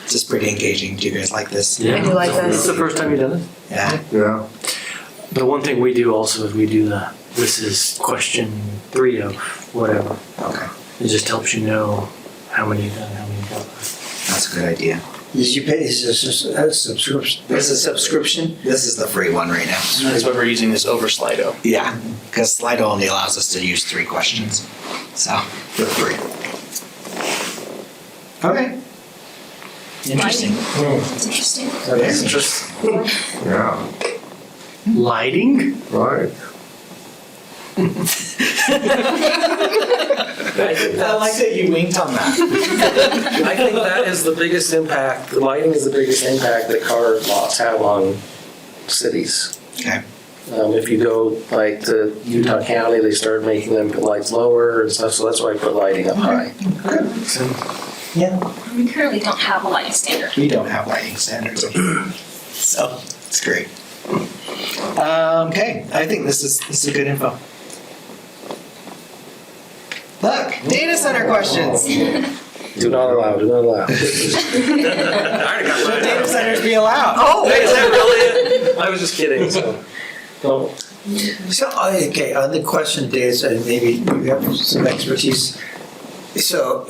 This is pretty engaging. Do you guys like this? Yeah. I do like This is this. the first time you've done it? Yeah. Yeah. The one thing we do also is we do this is question 3 of whatever. Okay. It just helps you know how many you've done, how many you've done. That's a good idea. Did you pay, is this a subscription? This is subscription. This is the free one right now. That's why we're using this over Slido. Yeah, because Slido only allows us to use 3 questions. So, for free. Okay. Interesting. It's interesting. It's interesting. Yeah, Lighting? right. I like that you winked on that. I think that is the biggest impact, the lighting is the biggest impact that car lots have on cities. Okay. If you go like to Utah County, they started making them put lights lower and stuff, so that's why I put lighting up high. So, Yeah. We currently don't have a lighting standard. We don't have lighting standards. So, it's great. Okay, I think this is good info. Look, data center questions. do not allow, do not allow. Should data centers be allowed? Oh, is that really it? I was just kidding, so. No. So, okay, on the question, Dave, and maybe you have some expertise. So,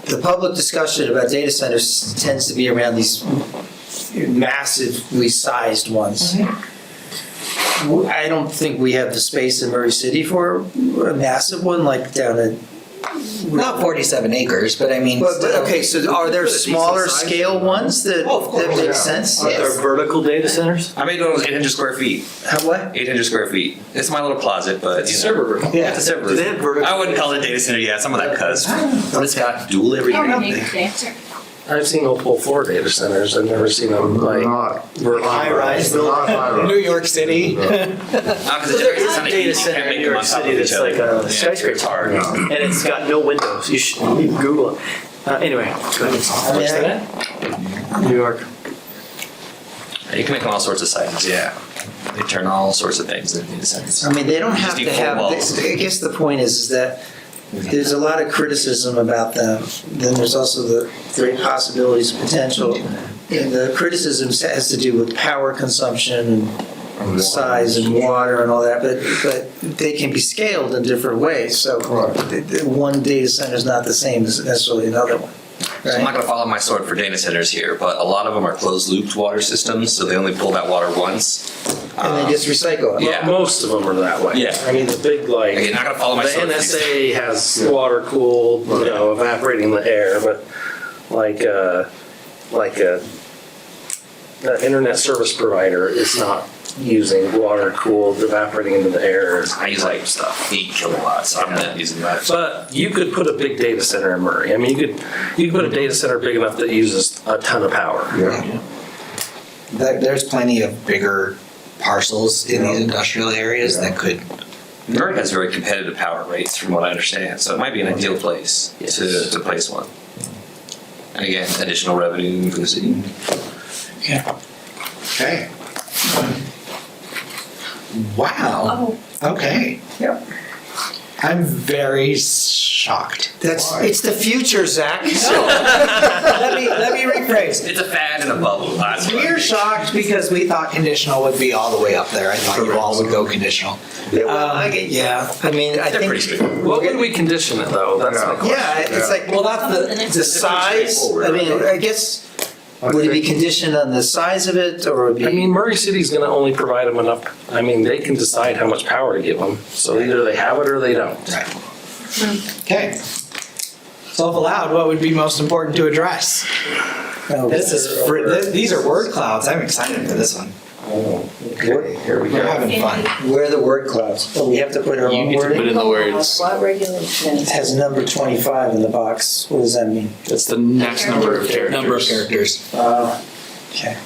the public discussion about data centers tends to be around these massively sized ones. I don't think we have the space in Murray City for a massive one like down at. Not 47 acres, but I mean. But, okay, so are there smaller scale ones that, Oh, of course, that make yeah. sense? Are there vertical data centers? I made one that was 800 square feet. How, what? 800 square feet. It's my little closet, but It's a you know. server room. Yeah. It's a server Do they room. have vertical? I wouldn't call it a data center yet. Some of that cuz, but it's got dual everything. Answer. I've seen multiple floor data centers. I've never seen them like vertical. High-rise New York City. So there is a data center in New York City that's like a skyscraper, and it's got no windows. You should Google it. Anyway, go ahead. New York. You can make them all sorts of sizes, yeah. They turn all sorts of things into data centers. I mean, they don't You just have need to full have, walls. I guess the point is that there's a lot of criticism about them. Then there's also the great possibilities, potential. And the criticism has to do with power consumption and size and water and all that, but they can be scaled in different ways. So one data center is not the same as necessarily another one. So I'm not going to follow my sword for data centers here, but a lot of them are closed-looped water systems, so they only pull that water once. And they just recycle it. Yeah. Most of them are that way. Yeah. I mean, the big like. Again, not going to follow my The sword. for these. NSA has water cooled, you know, evaporating the air, but like an internet service provider is not using water cooled, evaporating into the air. I use like stuff, 8 kilowatts. I'm not using that. But you could put a big data center in Murray. I mean, you could put a data center big enough that uses a ton of power. There's plenty of bigger parcels in these industrial areas that could. Murray has very competitive power rates, from what I understand, so it might be an ideal place to place one. And again, additional revenue for the city. Okay. Wow. Okay. Yep. I'm very shocked. It's the future, Zach. Let me rephrase. It's a fad in a bubble. That's what We're shocked because we thought conditional would be all the way up there. I thought you all would go conditional. Yeah, I mean, I They're think. pretty strict. What would we condition it though? That's my question. Yeah, it's like, well, that's the size, I mean, I guess, would it be conditioned on the size of it, or would it be? I mean, Murray City's gonna only provide them enough, I mean, they can decide how much power to give them. So either they have it or they don't. Right. Okay. So if allowed, what would be most important to address? These are word clouds. I'm excited for this one. Okay, here we We're go. having fun. Where are the word clouds? Oh, we have to put our own word in? in the words. What regulation? It has number 25 in the box. What does that mean? That's the next number of characters. Number of characters. Okay.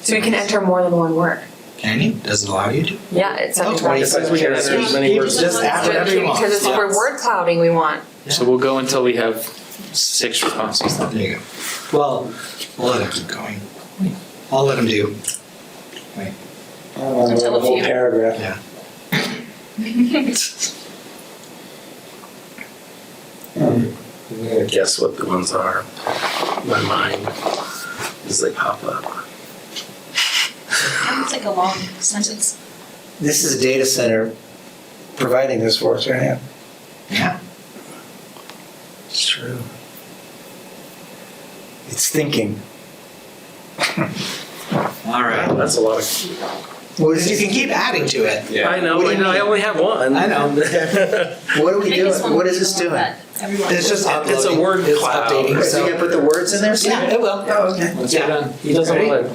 So we can enter more than one word. Can you? Does it allow you to? Yeah, it's Oh, under. 26. We can enter as many words. Just add whatever you want. Because it's for word clouding, we want. So we'll go until we have 6 responses. There you go. Well, we'll let him keep going. I'll let him do. Wait. Until The a whole few. paragraph. Yeah. I'm gonna guess what the ones are. My mind, as they pop up. It's like a long sentence. This is a data center providing this for us right now. Yeah. It's true. It's thinking. All right. That's a lot of. What is You it? can keep adding to it. I know, I only have one. I know. What are we doing? What is this doing? It's just uploading. It's a word It's cloud. updating. Are you gonna put the words in there? Steve? Yeah, it will. Oh, okay. Let's get done. He doesn't Ready? want to.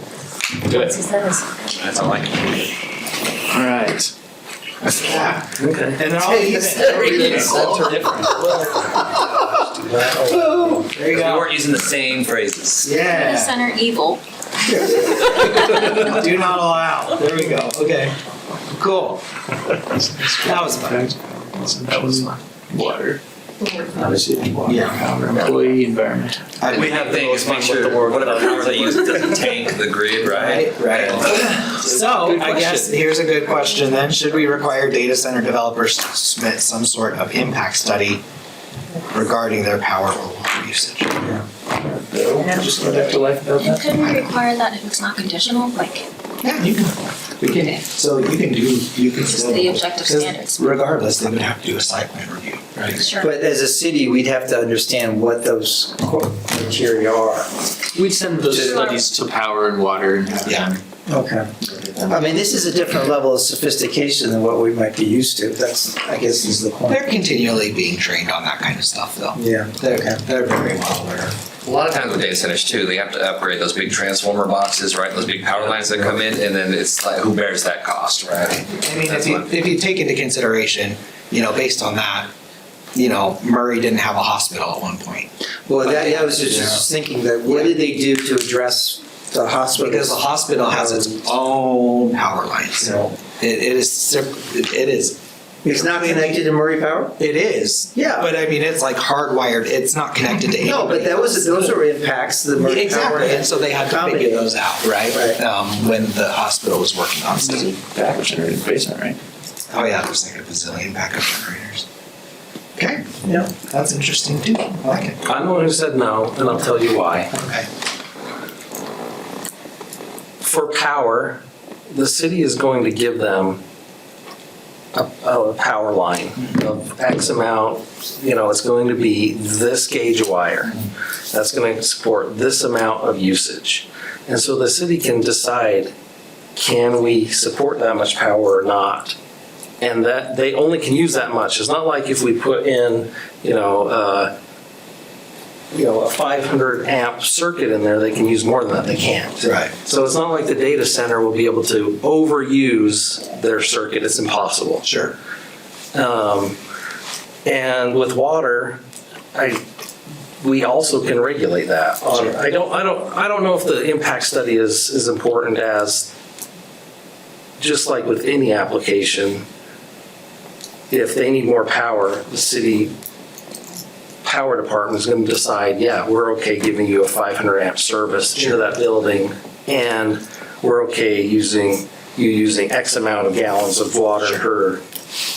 That's all I can do. All right. Yeah. Okay. And they're all even. There you We go. weren't using the same phrases. Yeah. Center evil. Do not allow. There we go. Okay. Cool. That was fun. That was fun. Water. Yeah. Employee environment. We have things, make sure whatever power they use, it doesn't tank the grid, right? Right. So I guess here's a good question then. Should we require data center developers to submit some sort of impact study regarding their power or water usage? just go back to life without And that? couldn't we require that if it's not conditional, like, Yeah, you can, we can, so you can just still. the objective 'cause standards? Regardless, they would have to do a site plan review, right? Sure. But as a city, we'd have to understand what those criteria are. We'd send those studies to power and water and have Yeah. them. Okay. I mean, this is a different level of sophistication than what we might be used to. That's, I guess, is the point. They're continually being trained on that kind of stuff, though. Yeah. They're very well aware. A lot of times with data centers too, they have to upgrade those big transformer boxes, right? Those big power lines that come in, and then it's like, who bears that cost, right? I mean, if you take into consideration, based on that, Murray didn't have a hospital at one point. Well, I was just thinking that, what did they do to address the hospital? Because the hospital has its own power lines. It is. It's not connected to Murray Power? It is. Yeah. But I mean, it's like hardwired. It's not connected to No, but anybody. those are impacts the Murray Power. Exactly, and so they had to figure accommodate. those out, right? Right. When the hospital was working on stuff. Backup generator in the basement, right? Oh yeah, there's like a bazillion backup generators. Okay, Yeah. that's interesting too. I like it. I'm the one who said no, and I'll tell you why. Okay. For power, the city is going to give them a power line of X amount, it's going to be this gauge of wire. That's going to support this amount of usage. And so the city can decide, can we support that much power or not? And that they only can use that much. It's not like if we put in, a 500 amp circuit in there, they can use more than that. They can't. Right. So it's not like the data center will be able to overuse their circuit. It's impossible. Sure. And with water, we also can regulate that. I don't know if the impact study is as important as, just like with any application, if they need more power, the city power department is going to decide, yeah, we're okay giving you a 500 amp service into that building, and we're okay using X amount of gallons of water per.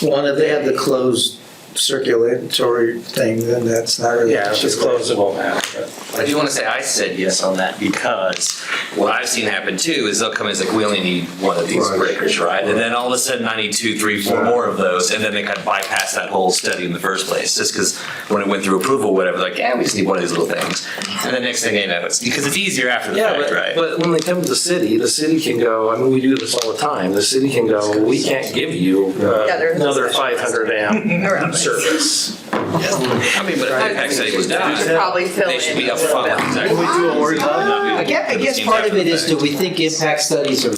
Well, if they have the closed circulatory thing, then that's not really. Yeah, if it's closed, it won't matter. I do want to say I said yes on that because what I've seen happen too is they'll come in and like, we only need one of these Right. breakers, right? And then all of a sudden I need 2, 3, 4 more of those, and then they kind of bypass that whole study in the first place, just because when it went through approval, whatever, like, yeah, we just need one of these little things. And the next thing you know, it's because it's easier after the Yeah, fact, right? but when they come to the city can go, I mean, we do this all the time, the city can go, we can't give you another 500 amp service. I mean, but if the impact study was done, Probably fill they should in be a little upfront. bit. Exactly. I guess part of it is, do we think impact studies are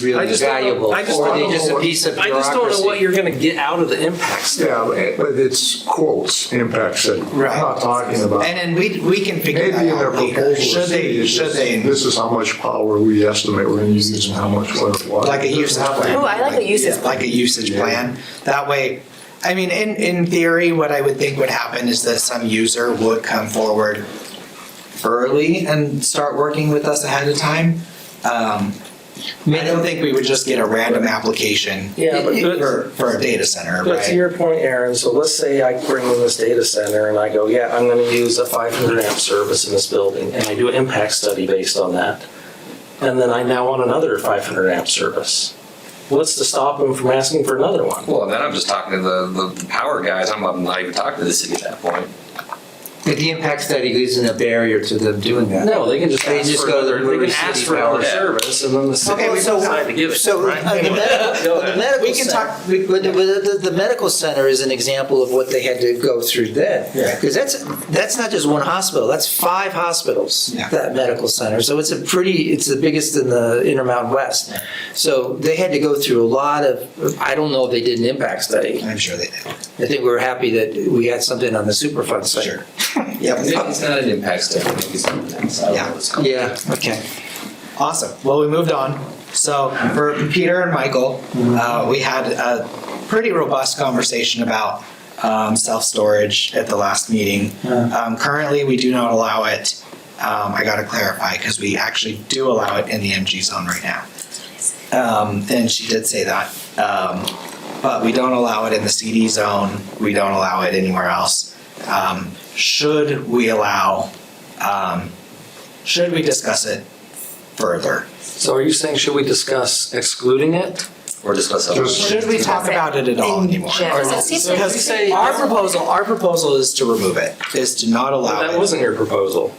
really valuable? I just Or don't are they know just a what- piece of I just don't know what bureaucracy? you're gonna get out of the impact study. Yeah, but it's quotes, impact study. Right. I'm not talking about. And then we can figure Maybe that in their out later. proposal, Should they, this is how much power we estimate we're gonna use and how much what. like a usage plan? Ooh, I like a usage Yeah, like a usage plan. That way, I mean, in theory, what I would think would happen is that some user would come forward early and start working with us ahead of time. I don't think we would just get a random application Yeah, but for a data center, But to right? your point, Aaron, so let's say I bring in this data center and I go, yeah, I'm gonna use a 500 amp service in this building, and I do an impact study based on that. And then I now want another 500 amp service. What's to stop them from asking for another one? Well, then I'm just talking to the power guys. I'm not even talking to the city at that point. But the impact study isn't a barrier to them doing that. No, they can just They ask just for go to another, they Murray can ask City for another Power. service, and then the city will decide to give it. So right? the medical We can center, talk- but the medical center is an example of what they had to go through then. Yeah. Because that's not just one hospital, that's 5 hospitals, Yeah. that medical center. So it's the biggest in the Intermountain West. So they had to go through a lot of, I don't know if they did an impact study. I'm sure they did. I think we were happy that we had something on the Superfund side. Sure. Yep. It's not an impact study. Maybe something else. I don't know what it's called. Yeah, okay. Awesome. Well, we moved on. So for Peter and Michael, we had a pretty robust conversation about self-storage at the last meeting. Currently, we do not allow it. I got to clarify because we actually do allow it in the MG zone right now. And she did say that. But we don't allow it in the CD zone. We don't allow it anywhere else. Should we allow should we discuss it further? So are you saying, should we discuss excluding it? Or discuss Should we talk about it at all anymore? Because it seems like Because our proposal is to remove it, is to not allow it. That wasn't your proposal.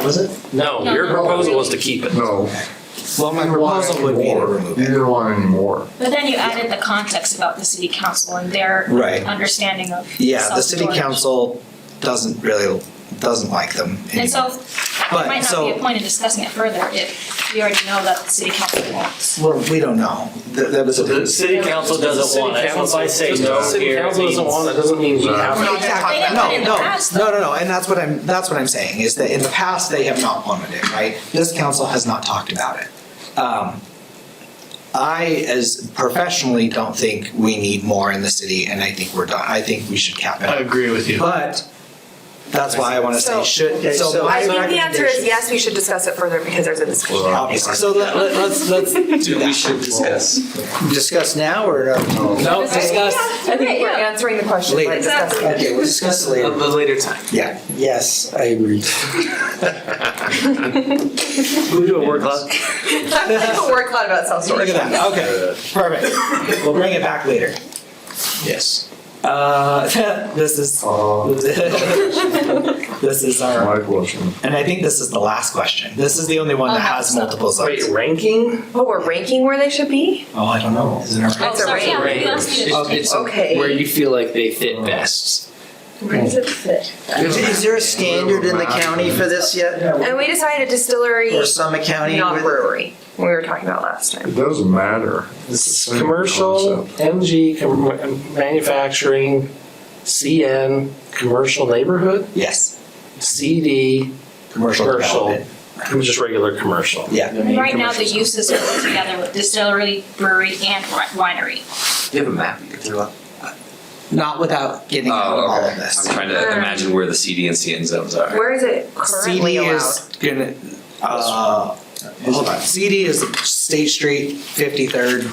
Was it? No, your proposal was to keep it. No, Well, my proposal would be to remove you it. didn't want any more. But then you added the context about the city council and their Right. understanding of Yeah, the city self-storage. council doesn't like them And so anymore. there might not so- be a point in discussing it further if we already know that the city council wants. Well, we don't know. That was a The city council doesn't want it. If I say Just no because the city here, it council doesn't means- want it, doesn't mean we have They to. didn't put it in the past, though. No, and that's what I'm saying, is that in the past, they have not wanted it, right? This council has not talked about it. I, as professionally, don't think we need more in the city, and I think we're done. I think we should cap it. I agree with you. But that's why I want to say So- should, so my I think the answer is recommendation- yes, we should discuss it further because there's a discussion. Obviously, so let's do We that. should discuss. Discuss now or no? No, discuss, I think we're answering the question, Later. but discussing it. Okay, we'll discuss it A later. later time. yeah. Yes, I agree. We do a word cloud. A word cloud about self-storage. Look at that, okay, perfect. We'll bring it back later. Yes. This is, this is our, My question. and I think this is the last question. This is the only one that has multiple Wait, zones. ranking? Oh, we're ranking where they should be? Oh, I don't know. Is it our? Oh, It's a sorry, yeah, range. you asked me to- It's Okay. where you feel like they fit best. Where does it fit? Is there a standard in the county for this yet? And we decided distillery, Or Summit County? not with- brewery, we were talking about last time. It doesn't matter. It's commercial, MG, manufacturing, CN, commercial neighborhood, Yes, CD, commercial commercial, development. just regular commercial. Yeah. And right now, the uses are put together with distillery, brewery, and winery. Do you have a map you could throw up? Not without getting out of all of I'm this. trying to imagine where the CD and CN zones are. Where is it currently CD allowed? is gonna, hold on. CD is State Street, 53rd,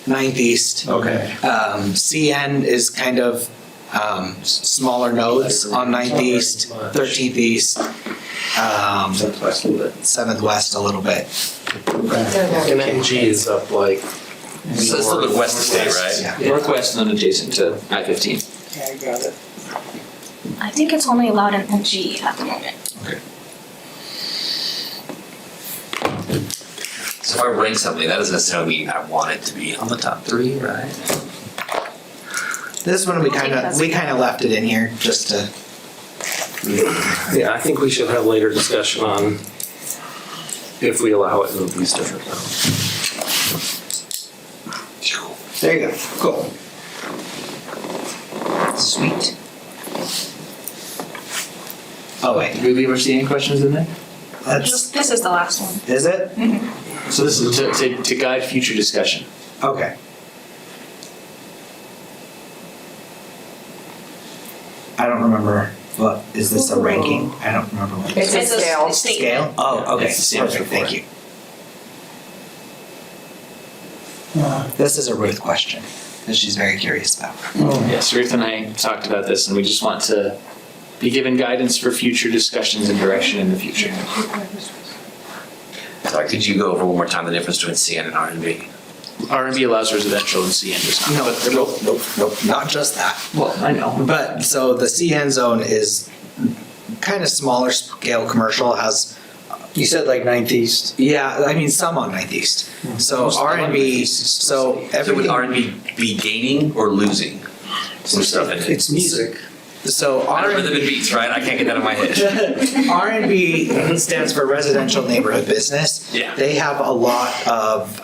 9th East. Okay. CN is kind of smaller nodes on 9th East, 13th East, 7th West a little bit. And MG is up like. So it's a little bit west of state, right? Yeah. Northwest and then adjacent to I-15. Yeah, I got it. I think it's only allowed in MG at the moment. So if I rank something, that doesn't necessarily mean I want it to be on the top 3, right? This one we kind of left it in here just to, Yeah, I think we should have later discussion on if we allow it in these different zones. there you go, cool. Sweet. Oh wait, Did we leave our seating questions in there? that's, This is the last one. is it? So this is to guide future discussion. Okay. I don't remember, what, is this a ranking? I don't remember what. It's a scale. statement. Scale? Oh, okay, It's the same as perfect, before. thank you. This is a Ruth question that she's very curious about. Yes, Ruth and I talked about this, and we just want to be given guidance for future discussions and direction in the future. Sorry, could you go over one more time the difference between CN and R&B? R&B allows residential and CN does not. No, But they're both- nope, not just that. Well, I know. But, so the CN zone is kind of smaller scale commercial, has, You said like 9th East. yeah, I mean, some on 9th East. So R&B, so So would everything. R&B be gaining or losing some stuff in it? It's music. So I don't R&B. rhythm and beats, right? I can't get that in my head. R&B stands for residential neighborhood business. Yeah. They have a lot of,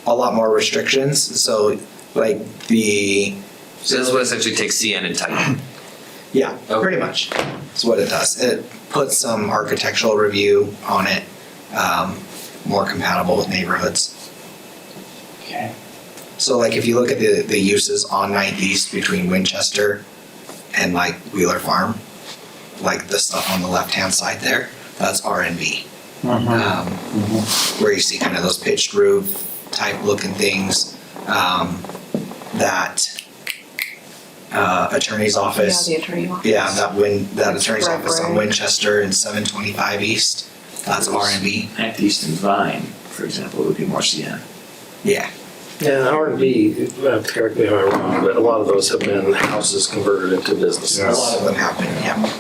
a lot more restrictions. So like the, So this would essentially take CN and tighten. yeah, pretty much. That's what it does. It puts some architectural review on it, more compatible with neighborhoods. Okay. So like if you look at the uses on 9th East between Winchester and like Wheeler Farm, like the stuff on the left-hand side there, that's R&B. Where you see kind of those pitched roof type looking things, that attorney's office. Yeah, the attorney office. Yeah, that attorney's Right, office on right. Winchester and 725 East. That's R&B. At East and Vine, for example, would be more CN. Yeah. Yeah, R&B, correct me if I'm wrong, but a lot of those have been houses converted into businesses. A lot of them have been, yeah.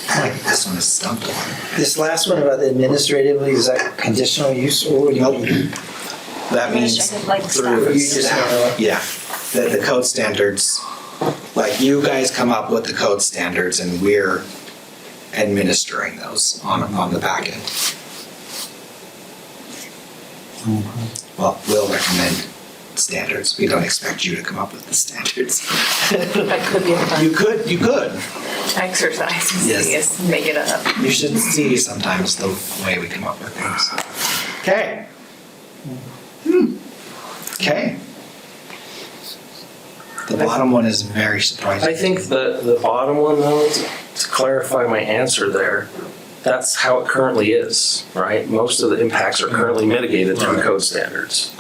I think this one is stumped on. This last one about administratively, is that conditional use or what do you mean? That means Administrative, like through You just staff. Yeah, the code standards, like you guys come up with the code standards and we're administering those on the back end. Well, we'll recommend standards. We don't expect you to come up with the standards. That could be a fun You could. exercise, Yes. just make it up. You should see sometimes the way we come up with things. Okay. Okay. The bottom one is very surprising. I think the bottom one though, to clarify my answer there, that's how it currently is, right? Most of the impacts are currently mitigated through code standards.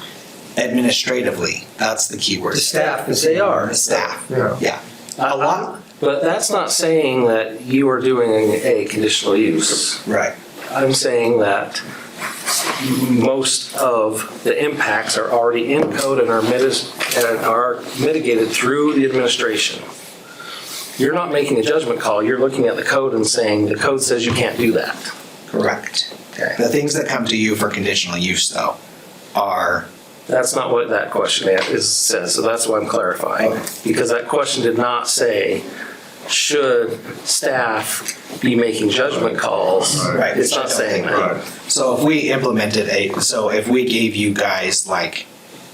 Administratively, that's the key word. The staff, because they are. The staff, Yeah. yeah. A lot, But that's not saying that you are doing a conditional use. right. I'm saying that most of the impacts are already in code and are mitigated through the administration. You're not making a judgment call, you're looking at the code and saying, the code says you can't do that. Correct. The things that come to you for conditional use though are, That's not what that question says, so that's why I'm clarifying. Because that question did not say, should staff be making judgment calls? Right. It's not saying that. so if we implemented so if we gave you guys like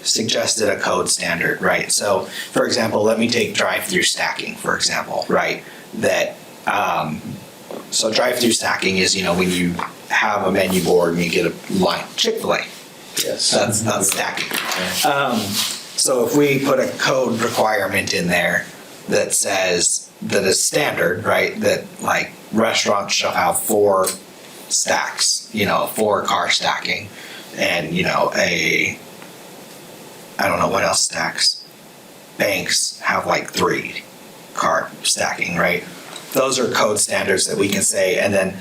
suggested a code standard, right? So for example, let me take drive-through stacking, for example, right? That, so drive-through stacking is, when you have a menu board and you get a line, Chick-fil-A. Yes. That's stacking. So if we put a code requirement in there that says that is standard, right? That like restaurants shall have 4 stacks, 4 car stacking, and I don't know what else stacks. Banks have like 3 car stacking, right? Those are code standards that we can say, and then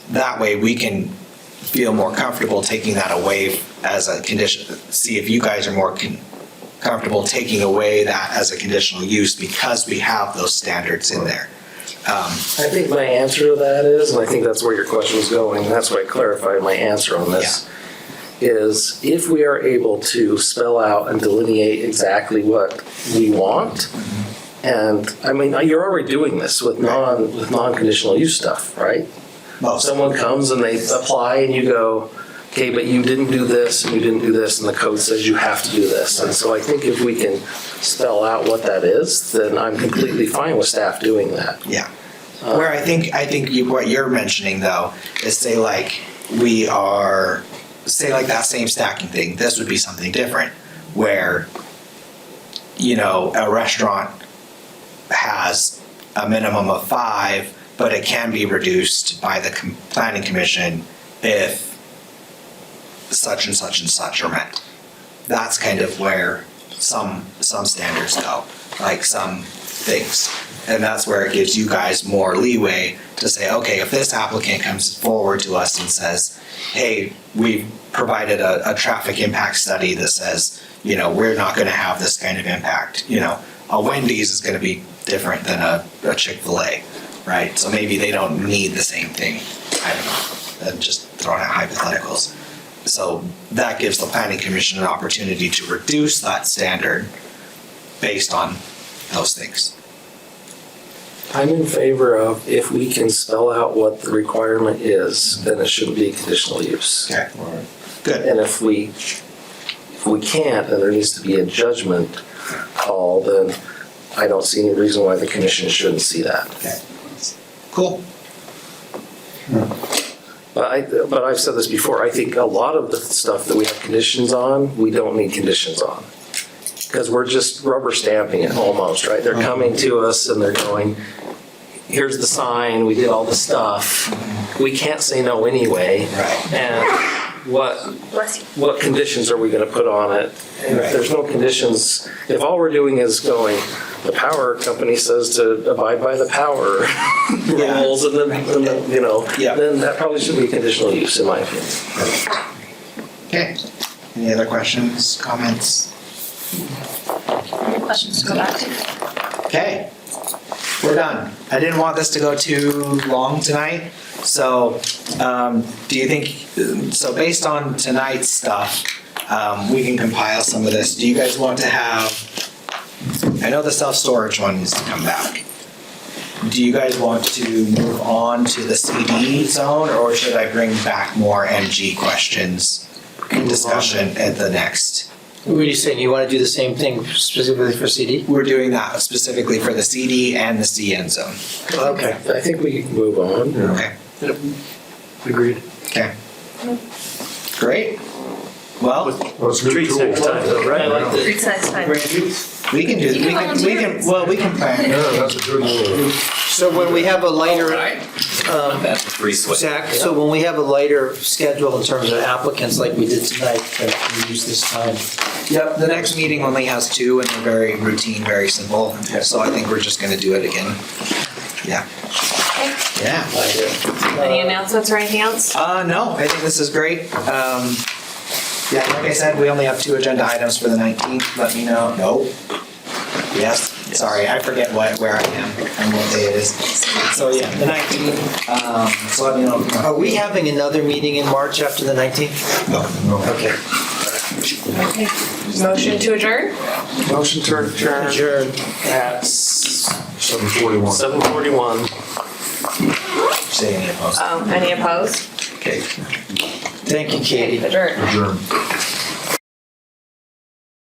that way we can feel more comfortable taking that away as a condition. See if you guys are more comfortable taking away that as a conditional use because we have those standards in there. I think my answer to that is, and I think that's where your question was going, and that's why I clarified my answer on this, is if we are able to spell out and delineate exactly what we want, and I mean, you're already doing this with non-conditional use stuff, right? Most. Someone comes and they apply and you go, okay, but you didn't do this and you didn't do this and the code says you have to do this. And so I think if we can spell out what that is, then I'm completely fine with staff doing that. Yeah. Where I think what you're mentioning though is say like that same stacking thing, this would be something different where, a restaurant has a minimum of 5, but it can be reduced by the planning commission if such and such and such are met. That's kind of where some standards go, like some things. And that's where it gives you guys more leeway to say, okay, if this applicant comes forward to us and says, hey, we've provided a traffic impact study that says, we're not going to have this kind of impact. A Wendy's is going to be different than a Chick-fil-A, right? So maybe they don't need the same thing. I don't know. I'm just throwing out hypotheticals. So that gives the planning commission an opportunity to reduce that standard based on those things. I'm in favor of if we can spell out what the requirement is, then it shouldn't be conditional use. Okay. Good. And if we can't, and there needs to be a judgment call, then I don't see any reason why the commission shouldn't see that. Okay. Cool. But I've said this before, I think a lot of the stuff that we have conditions on, we don't need conditions on. Because we're just rubber stamping it almost, right? They're coming to us and they're going, here's the sign, we did all the stuff. We can't say no anyway. Right. And what conditions are we gonna put on it? And if there's no conditions, if all we're doing is going, the power company says to abide by the power Yeah. rules, and then, you know, Yeah. then that probably should be conditional use, in my opinion. Okay. Any other questions, comments? Any questions to go back to? Okay, we're done. I didn't want this to go too long tonight, so do you think, so based on tonight's stuff, we can compile some of this. Do you guys want to have, I know the self-storage one needs to come back. Do you guys want to move on to the CD zone, or should I bring back more MG questions in discussion at the next? What are you saying? You want to do the same thing specifically for CD? We're doing that specifically for the CD and the CN zone. Okay. I think we can move on. Okay. Agreed. Okay. Great. Well, Treats next time, though, right? I like the, Treats next time. we can do, we can plan. That's a good move. So when we have a lighter, That's the free switch. Zach, so when we have a lighter schedule in terms of applicants like we did tonight, can we use this time? Yep, the next meeting only has 2 and they're very routine, very simple. So I think we're just gonna do it again. Yeah. Yeah. Any announcements or anything else? No, I think this is great. Yeah, like I said, we only have 2 agenda items for the 19th. Let me know. No. Yes. Sorry, I forget where I am and what day it is. So yeah, the 19th. So let me know. Are we having another meeting in March after the 19th? No. Okay. Motion to adjourn? Motion to adjourn Adjourn. at 7:41. 7:41. Say any opposed. Any opposed? Okay. Thank you, Katie. Adjourn. Adjourn.